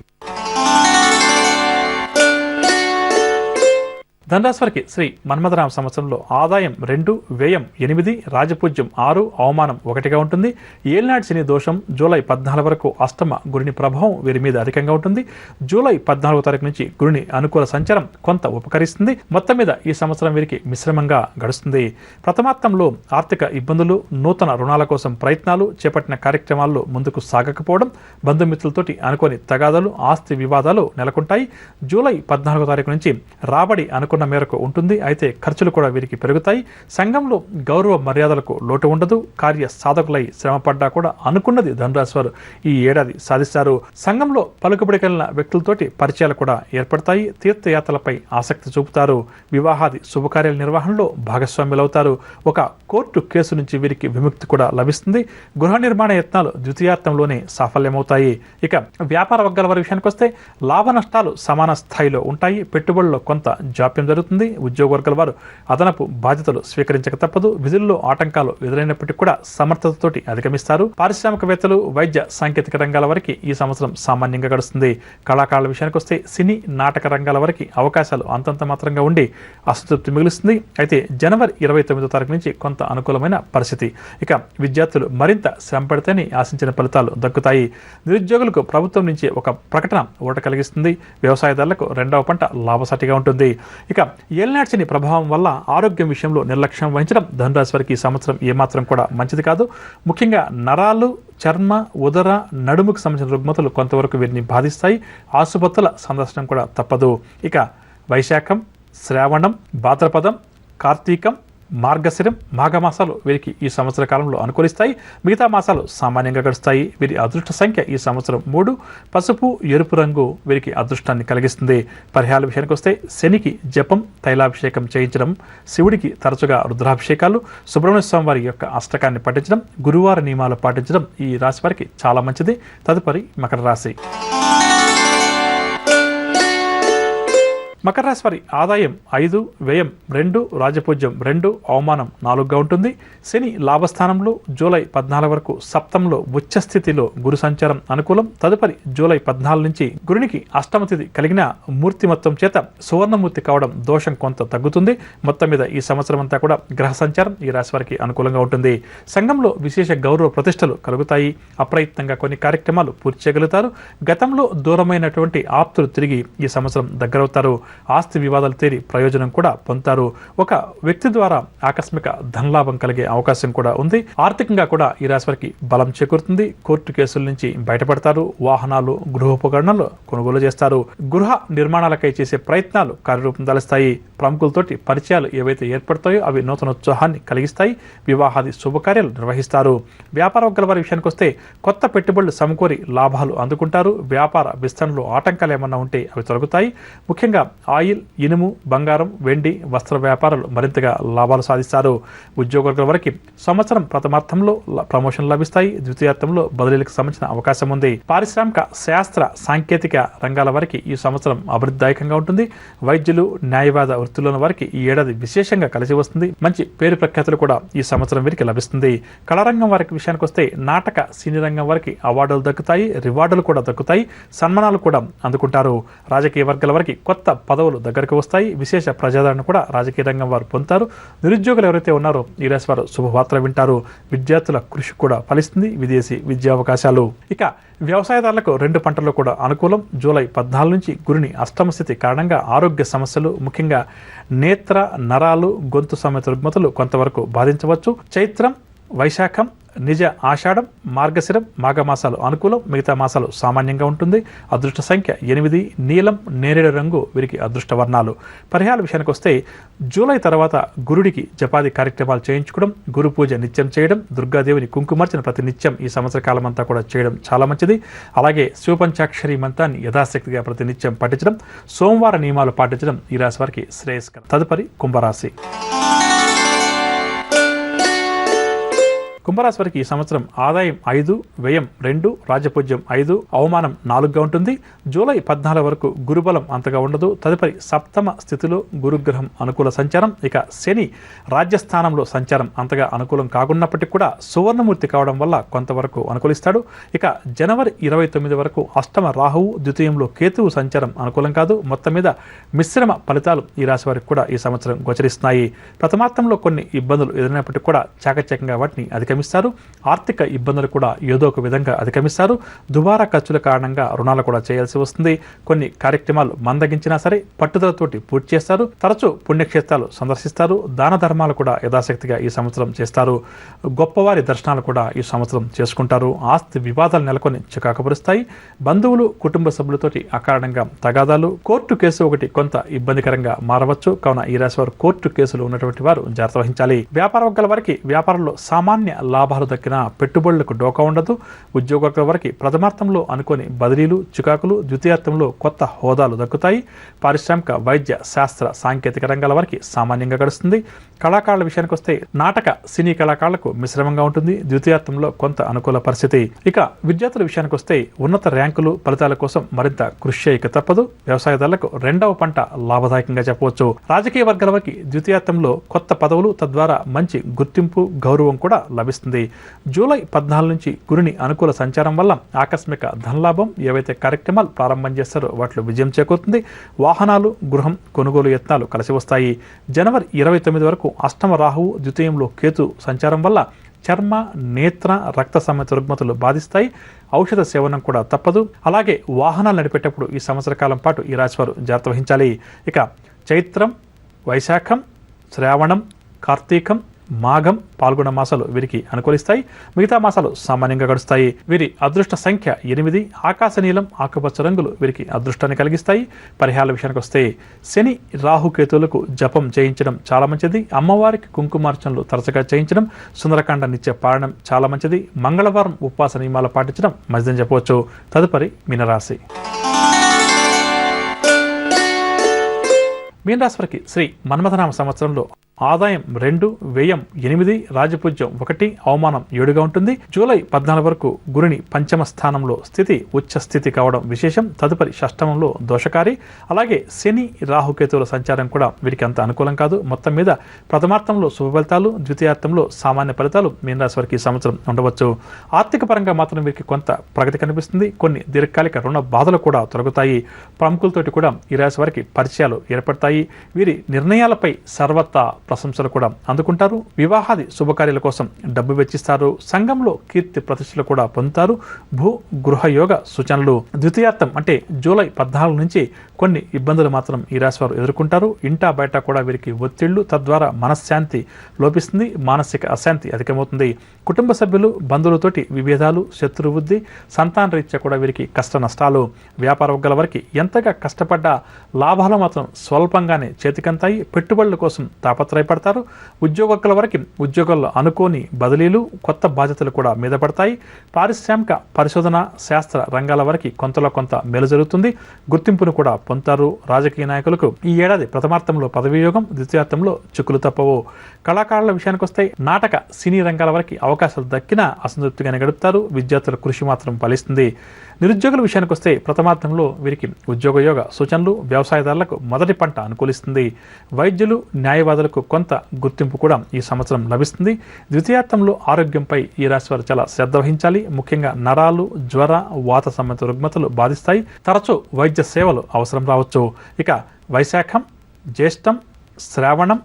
ధనురాశి వారికి శ్రీ మన్మథనామ సంవత్సరంలో ఆదాయం 2, వ్యయం 8, రాజపూజ్యం 6, అవమానం 1గా ఉంటుంది. ఏలినాటి శని దోషం జూలై 14 వరకు అష్టమ గురుని ప్రభావం వీరి మీద అధికంగా ఉంటుంది. జూలై 14వ తారీఖు నుంచి గురుని అనుకూల సంచారం కొంత ఉపకరిస్తుంది. మొత్తం మీద ఈ సంవత్సరం వీరికి మిశ్రమంగా గడుస్తుంది. ప్రథమార్థంలో ఆర్థిక ఇబ్బందులు, నూతన రుణాల కోసం ప్రయత్నాలు, చేపట్టిన కార్యక్రమాల్లో ముందుకు సాగకపోవడం, బంధుమిత్రులతోటి అనుకోని తగాదాలు, ఆస్తి వివాదాలు నెలకొంటాయి. జూలై 14వ తారీఖు నుంచి రాబడి అనుకున్న మేరకు ఉంటుంది. అయితే ఖర్చులు కూడా వీరికి పెరుగుతాయి. సంఘంలో గౌరవ మర్యాదలకు లోటు ఉండదు. కార్య సాధకులై శ్రమపడ్డా కూడా అనుకున్నది ధనురాశి వారు ఈ ఏడాది సాధిస్తారు. సంఘంలో పలుకుబడి కలిగిన వ్యక్తులతోటి పరిచయాలు కూడా ఏర్పడతాయి. తీర్థయాత్రలపై ఆసక్తి చూపుతారు. వివాహాది శుభకార్యాల నిర్వహణలో భాగస్వాములవుతారు. ఒక కోర్టు కేసు నుంచి వీరికి విముక్తి కూడా లభిస్తుంది. గృహ నిర్మాణ యత్నాలు ద్వితీయార్థంలోనే సాఫల్యమవుతాయి. ఇక వ్యాపార వర్గాల వారి విషయానికి వస్తే లాభ నష్టాలు సమాన స్థాయిలో ఉంటాయి. పెట్టుబడుల్లో కొంత జాప్యం జరుగుతుంది. ఉద్యోగ వర్గాల వారు అదనపు బాధ్యతలు స్వీకరించక తప్పదు. విధుల్లో ఆటంకాలు ఎదురైనప్పటికీ కూడా సమర్థతతోటి అధిగమిస్తారు. పారిశ్రామికవేత్తలు, వైద్య సాంకేతిక రంగాల వరకు ఈ సంవత్సరం సామాన్యంగా గడుస్తుంది. కళాకారుల విషయానికి వస్తే సినీ, నాటక రంగాల వరకు అవకాశాలు అంతంత మాత్రంగా ఉండి అసంతృప్తి మిగులుస్తుంది. అయితే జనవరి 29వ తారీఖు నుంచి కొంత అనుకూలమైన పరిస్థితి. ఇక విద్యార్థులు మరింత శ్రమ పడితేనే ఆశించిన ఫలితాలు దక్కుతాయి. నిరుద్యోగులకు ప్రభుత్వం నుంచి ఒక ప్రకటన ఊరట కలిగిస్తుంది. వ్యవసాయదారులకు 2వ పంట లాభసాటిగా ఉంటుంది. ఇక ఏలినాటి శని ప్రభావం వల్ల ఆరోగ్యం విషయంలో నిర్లక్ష్యం వహించడం ధనురాశి వారికి ఈ సంవత్సరం ఏమాత్రం కూడా మంచిది కాదు. ముఖ్యంగా నరాలు, చర్మ, ఉదర, నడుముకు సంబంధించిన రుగ్మతలు కొంతవరకు వీరిని బాధిస్తాయి. ఆసుపత్రుల సందర్శనం కూడా తప్పదు. ఇక వైశాఖం, శ్రావణం, భాద్రపదం, కార్తీకం, మార్గశిరం, మాఘమాసాలు వీరికి ఈ సంవత్సర కాలంలో అనుకూలిస్తాయి. మిగతా మాసాలు సామాన్యంగా గడుస్తాయి. వీరి అదృష్ట సంఖ్య ఈ సంవత్సరం 3. పసుపు, ఎరుపు రంగు వీరికి అదృష్టాన్ని కలిగిస్తుంది. పరిహారాల విషయానికి వస్తే శనికి జపం, తైలాభిషేకం చేయించడం, శివుడికి తరచుగా రుద్రాభిషేకాలు, సుబ్రహ్మణ్య స్వామి వారి యొక్క అష్టకాన్ని పఠించడం, గురువార నియమాలు పాటించడం ఈ రాశి వారికి చాలా మంచిది. తదుపరి మకర రాశి. మకర రాశి వారి ఆదాయం 5, వ్యయం 2, రాజపూజ్యం 2, అవమానం 4గా ఉంటుంది. శని లాభస్థానంలో జూలై 14 వరకు సప్తంలో ఉచ్చస్థితిలో గురు సంచారం అనుకూలం. తదుపరి జూలై 14 నుంచి గురునికి అష్టమ తిథి కలిగిన మూర్తిమత్వం చేత సువర్ణమూర్తి కావడం దోషం కొంత తగ్గుతుంది. మొత్తం మీద ఈ సంవత్సరం అంతా కూడా గ్రహ సంచారం ఈ రాశి వారికి అనుకూలంగా ఉంటుంది. సంఘంలో విశేష గౌరవ ప్రతిష్టలు కలుగుతాయి. అప్రయత్నంగా కొన్ని కార్యక్రమాలు పూర్తి చేయగలుగుతారు. గతంలో దూరమైనటువంటి ఆప్తులు తిరిగి ఈ సంవత్సరం దగ్గరవుతారు. ఆస్తి వివాదాలు తేలి ప్రయోజనం కూడా పొందుతారు. ఒక వ్యక్తి ద్వారా ఆకస్మిక ధనలాభం కలిగే అవకాశం కూడా ఉంది. ఆర్థికంగా కూడా ఈ రాశి వారికి బలం చేకూరుతుంది. కోర్టు కేసుల నుంచి బయటపడతారు. వాహనాలు, గృహోపకరణాలు కొనుగోలు చేస్తారు. గృహ నిర్మాణాలకై చేసే ప్రయత్నాలు కార్యరూపం దాలుస్తాయి. ప్రముఖులతోటి పరిచయాలు ఏవైతే ఏర్పడతాయో అవి నూతన ఉత్సాహాన్ని కలిగిస్తాయి. వివాహాది శుభకార్యాలు నిర్వహిస్తారు. వ్యాపార వర్గాల వారి విషయానికి వస్తే కొత్త పెట్టుబడులు సమకూరి లాభాలు అందుకుంటారు. వ్యాపార విస్తరణలో ఆటంకాలు ఏమన్నా ఉంటే అవి తొలగుతాయి. ముఖ్యంగా ఆయిల్, ఇనుము, బంగారం, వెండి, వస్త్ర వ్యాపారాలు మరింతగా లాభాలు సాధిస్తారు. ఉద్యోగుల వరకు సంవత్సరం ప్రథమార్థంలో ప్రమోషన్లు లభిస్తాయి. ద్వితీయార్థంలో బదిలీలకు సంబంధించిన అవకాశం ఉంది. పారిశ్రామిక, శాస్త్ర, సాంకేతిక రంగాల వారికి ఈ సంవత్సరం అభివృద్ధిదాయకంగా ఉంటుంది. వైద్యులు, న్యాయవాద వృత్తుల్లోని వారికి ఈ ఏడాది విశేషంగా కలిసి వస్తుంది. మంచి పేరు ప్రఖ్యాతులు కూడా ఈ సంవత్సరం వీరికి లభిస్తుంది. కళారంగం వారికి విషయానికి వస్తే నాటక, సినీ రంగం వారికి అవార్డులు దక్కుతాయి. రివార్డులు కూడా దక్కుతాయి. సన్మానాలు కూడా అందుకుంటారు. రాజకీయ వర్గాల వారికి కొత్త పదవులు దగ్గరకు వస్తాయి. విశేష ప్రజాదరణ కూడా రాజకీయ రంగం వారు పొందుతారు. నిరుద్యోగులు ఎవరైతే ఉన్నారో ఈ రాశి వారు శుభవార్తలు వింటారు. విద్యార్థుల కృషి కూడా ఫలిస్తుంది. విదేశీ విద్యావకాశాలు. ఇక వ్యవసాయదారులకు 2 పంటల్లో కూడా అనుకూలం. జూలై 14 నుంచి గురుని అష్టమ స్థితి కారణంగా ఆరోగ్య సమస్యలు, ముఖ్యంగా నేత్ర, నరాలు, గొంతు సమేత రుగ్మతలు కొంతవరకు బాధించవచ్చు. చైత్రం, వైశాఖం, నిజ ఆషాఢం, మార్గశిరం, మాఘమాసాలు అనుకూలం. మిగతా మాసాలు సామాన్యంగా ఉంటుంది. అదృష్ట సంఖ్య 8. నీలం, నేరేడు రంగు వీరికి అదృష్ట వర్ణాలు. పరిహారాల విషయానికి వస్తే జూలై తర్వాత గురుడికి జపాది కార్యక్రమాలు చేయించుకోవడం, గురు పూజ నిత్యం చేయడం, దుర్గాదేవిని కుంకుమార్చన ప్రతి నిత్యం ఈ సంవత్సర కాలం అంతా కూడా చేయడం చాలా మంచిది. అలాగే శివపంచాక్షరి మంత్రాన్ని యథాశక్తిగా ప్రతి నిత్యం పఠించడం, సోమవార నియమాలు పాటించడం ఈ రాశి వారికి శ్రేయస్కరం. తదుపరి కుంభరాశి. కుంభరాశి వారికి ఈ సంవత్సరం ఆదాయం 5, వ్యయం 2, రాజపూజ్యం 5, అవమానం 4గా ఉంటుంది. జూలై 14 వరకు గురుబలం అంతగా ఉండదు. తదుపరి సప్తమ స్థితిలో గురుగ్రహం అనుకూల సంచారం. ఇక శని రాజ్యస్థానంలో సంచారం అంతగా అనుకూలం కాకున్నప్పటికీ కూడా సువర్ణమూర్తి కావడం వల్ల కొంతవరకు అనుకూలిస్తాడు. ఇక జనవరి 29 వరకు అష్టమ రాహువు, ద్వితీయంలో కేతువు సంచారం అనుకూలం కాదు. మొత్తం మీద మిశ్రమ ఫలితాలు ఈ రాశి వారికి కూడా ఈ సంవత్సరం గోచరిస్తున్నాయి. ప్రథమార్థంలో కొన్ని ఇబ్బందులు ఎదురైనప్పటికీ కూడా చాకచక్యంగా వాటిని అధిగమిస్తారు. ఆర్థిక ఇబ్బందులు కూడా ఏదో ఒక విధంగా అధిగమిస్తారు. దుబారా ఖర్చుల కారణంగా రుణాలు కూడా చేయాల్సి వస్తుంది. కొన్ని కార్యక్రమాలు మందగించినా సరే పట్టుదలతోటి పూర్తి చేస్తారు. తరచూ పుణ్యక్షేత్రాలు సందర్శిస్తారు. దాన ధర్మాలు కూడా యథాశక్తిగా ఈ సంవత్సరం చేస్తారు. గొప్పవారి దర్శనాలు కూడా ఈ సంవత్సరం చేసుకుంటారు. ఆస్తి వివాదాలు నెలకొని చికాకుపరుస్తాయి. బంధువులు, కుటుంబ సభ్యులతోటి అకారణంగా తగాదాలు, కోర్టు కేసు ఒకటి కొంత ఇబ్బందికరంగా మారవచ్చు. కావున ఈ రాశి వారు కోర్టు కేసులు ఉన్నటువంటి వారు జాగ్రత్త వహించాలి. వ్యాపార వర్గాల వారికి వ్యాపారంలో సామాన్య లాభాలు దక్కిన పెట్టుబడులకు డోకా ఉండదు. ఉద్యోగ వారికి ప్రథమార్థంలో అనుకోని బదిలీలు, చికాకులు, ద్వితీయార్థంలో కొత్త హోదాలు దక్కుతాయి. పారిశ్రామిక, వైద్య, శాస్త్ర, సాంకేతిక రంగాల వారికి సామాన్యంగా గడుస్తుంది. కళాకారుల విషయానికి వస్తే నాటక, సినీ కళాకారులకు మిశ్రమంగా ఉంటుంది. ద్వితీయార్థంలో కొంత అనుకూల పరిస్థితి. ఇక విద్యార్థుల విషయానికి వస్తే ఉన్నత ర్యాంకులు, ఫలితాల కోసం మరింత కృషి చేయక తప్పదు. వ్యవసాయదారులకు రెండవ పంట లాభదాయకంగా చెప్పవచ్చు. రాజకీయ వర్గాల వారికి ద్వితీయార్థంలో కొత్త పదవులు, తద్వారా మంచి గుర్తింపు, గౌరవం కూడా లభిస్తుంది. జూలై 14 నుంచి గురుని అనుకూల సంచారం వల్ల ఆకస్మిక ధనలాభం, ఏవైతే కార్యక్రమాలు ప్రారంభం చేస్తారో వాటిలో విజయం చేకూరుతుంది. వాహనాలు, గృహం కొనుగోలు యత్నాలు కలిసి వస్తాయి. జనవరి 29 వరకు అష్టమ రాహువు, ద్వితీయంలో కేతు సంచారం వల్ల చర్మ, నేత్ర, రక్త సంబంధిత రుగ్మతలు బాధిస్తాయి. ఔషధ సేవనం కూడా తప్పదు. అలాగే వాహనాలు నడిపేటప్పుడు ఈ సంవత్సర కాలం పాటు ఈ రాశివారు జాగ్రత్త వహించాలి. ఇక చైత్రం, వైశాఖం, శ్రావణం, కార్తీకం, మాఘం, పాల్గొన మాసాలు వీరికి అనుకూలిస్తాయి. మిగతా మాసాలు సామాన్యంగా గడుస్తాయి. వీరి అదృష్ట సంఖ్య 8. ఆకాశ నీలం, ఆకుపచ్చ రంగులు వీరికి అదృష్టాన్ని కలిగిస్తాయి. పరిహారాల విషయానికి వస్తే శని, రాహుకేతువులకు జపం చేయించడం చాలా మంచిది. అమ్మవారికి కుంకుమార్చనలు తరచుగా చేయించడం, సుందరకాండ నిత్య పారాయణం చాలా మంచిది. మంగళవారం ఉపవాస నియమాలు పాటించడం మంచిదని చెప్పవచ్చు. తదుపరి మీనరాశి. మీనరాశి వారికి శ్రీ మన్మథనామ సంవత్సరంలో ఆదాయం 2, వ్యయం 8, రాజపూజ్యం 1, అవమానం 7గా ఉంటుంది. జూలై 14 వరకు గురుని పంచమ స్థానంలో స్థితి ఉచ్చ స్థితి కావడం విశేషం. తదుపరి షష్టమంలో దోషకారి. అలాగే శని, రాహుకేతువుల సంచారం కూడా వీరికి అంత అనుకూలం కాదు. మొత్తం మీద ప్రథమార్థంలో శుభ ఫలితాలు, ద్వితీయార్థంలో సామాన్య ఫలితాలు మీనరాశి వారికి ఈ సంవత్సరం ఉండవచ్చు. ఆర్థిక పరంగా మాత్రం వీరికి కొంత ప్రగతి కనిపిస్తుంది. కొన్ని దీర్ఘకాలిక రుణ బాధలు కూడా తొలగుతాయి. ప్రముఖులతోటి కూడా ఈ రాశి వారికి పరిచయాలు ఏర్పడతాయి. వీరి నిర్ణయాలపై సర్వత్రా ప్రశంసలు కూడా అందుకుంటారు. వివాహాది శుభకార్యాల కోసం డబ్బు వెచ్చిస్తారు. సంఘంలో కీర్తి ప్రతిష్టలు కూడా పొందుతారు. భూ గృహ యోగ సూచనలు. ద్వితీయార్థం అంటే జూలై 14 నుంచి కొన్ని ఇబ్బందులు మాత్రం ఈ రాశి వారు ఎదుర్కొంటారు. ఇంటా బయట కూడా వీరికి ఒత్తిళ్లు, తద్వారా మనశ్శాంతి లోపిస్తుంది. మానసిక అశాంతి అధికమవుతుంది. కుటుంబ సభ్యులు, బంధువులతోటి విభేదాలు, శత్రువృద్ధి, సంతాన రీత్యా కూడా వీరికి కష్ట నష్టాలు. వ్యాపార వర్గాల వారికి ఎంతగా కష్టపడ్డా లాభాలు మాత్రం స్వల్పంగానే చేతికంతాయి. పెట్టుబడుల కోసం తాపత్రయపడతారు. ఉద్యోగస్తుల వరకు ఉద్యోగాల్లో అనుకోని బదిలీలు, కొత్త బాధ్యతలు కూడా మీద పడతాయి. పారిశ్రామిక, పరిశోధన, శాస్త్ర రంగాల వరకు కొంతలో కొంత మేలు జరుగుతుంది. గుర్తింపును కూడా పొందుతారు. రాజకీయ నాయకులకు ఈ ఏడాది ప్రథమార్థంలో పదవీ యోగం, ద్వితీయార్థంలో చిక్కులు తప్పవు. కళాకారుల విషయానికి వస్తే నాటక, సినీ రంగాల వరకు అవకాశాలు దక్కినా అసంతృప్తిగానే గడుపుతారు. విద్యార్థుల కృషి మాత్రం ఫలిస్తుంది. నిరుద్యోగుల విషయానికి వస్తే ప్రథమార్థంలో వీరికి ఉద్యోగ యోగ సూచనలు. వ్యవసాయదారులకు మొదటి పంట అనుకూలిస్తుంది. వైద్యులు, న్యాయవాదులకు కొంత గుర్తింపు కూడా ఈ సంవత్సరం లభిస్తుంది. ద్వితీయార్థంలో ఆరోగ్యంపై ఈ రాశి వారు చాలా శ్రద్ధ వహించాలి. ముఖ్యంగా నరాలు, జ్వర, వాత సంబంధిత రుగ్మతలు బాధిస్తాయి. తరచూ వైద్య సేవలు అవసరం రావచ్చు. ఇక వైశాఖం, జ్యేష్టం, శ్రావణం,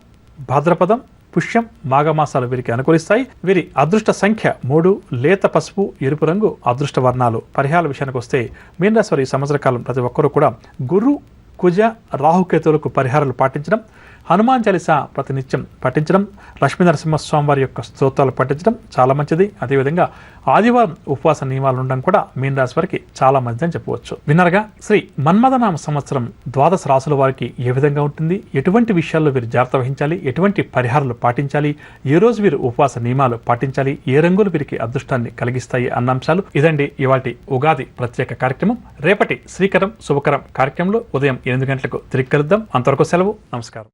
భాద్రపదం, పుష్యం, మాఘమాసాలు వీరికి అనుకూలిస్తాయి. వీరి అదృష్ట సంఖ్య 3, లేత పసుపు, ఎరుపు రంగు అదృష్ట వర్ణాలు. పరిహారాల విషయానికి వస్తే మీనరాశి వారి ఈ సంవత్సర కాలం ప్రతి ఒక్కరూ కూడా గురు, కుజ, రాహుకేతువులకు పరిహారాలు పాటించడం, హనుమాన్ చాలీసా ప్రతినిత్యం పఠించడం, లక్ష్మీ నరసింహస్వామి వారి యొక్క స్తోత్రాలు పఠించడం చాలా మంచిది. అదేవిధంగా ఆదివారం ఉపవాస నియమాలు ఉండడం కూడా మీనరాశి వారికి చాలా మంచిది అని చెప్పవచ్చు. విన్నరగా శ్రీ మన్మథనామ సంవత్సరం ద్వాదశ రాశుల వారికి ఏ విధంగా ఉంటుంది, ఎటువంటి విషయాల్లో వీరు జాగ్రత్త వహించాలి, ఎటువంటి పరిహారాలు పాటించాలి, ఏ రోజు వీరు ఉపవాస నియమాలు పాటించాలి, ఏ రంగులు వీరికి అదృష్టాన్ని కలిగిస్తాయి అన్న అంశాలు ఇదండి ఇవాటి ఉగాది ప్రత్యేక కార్యక్రమం. రేపటి శ్రీకరం శుభకరం కార్యక్రమంలో ఉదయం 8 గంటలకు తిరిగి కలుద్దాం. అంతవరకు సెలవు. నమస్కారం.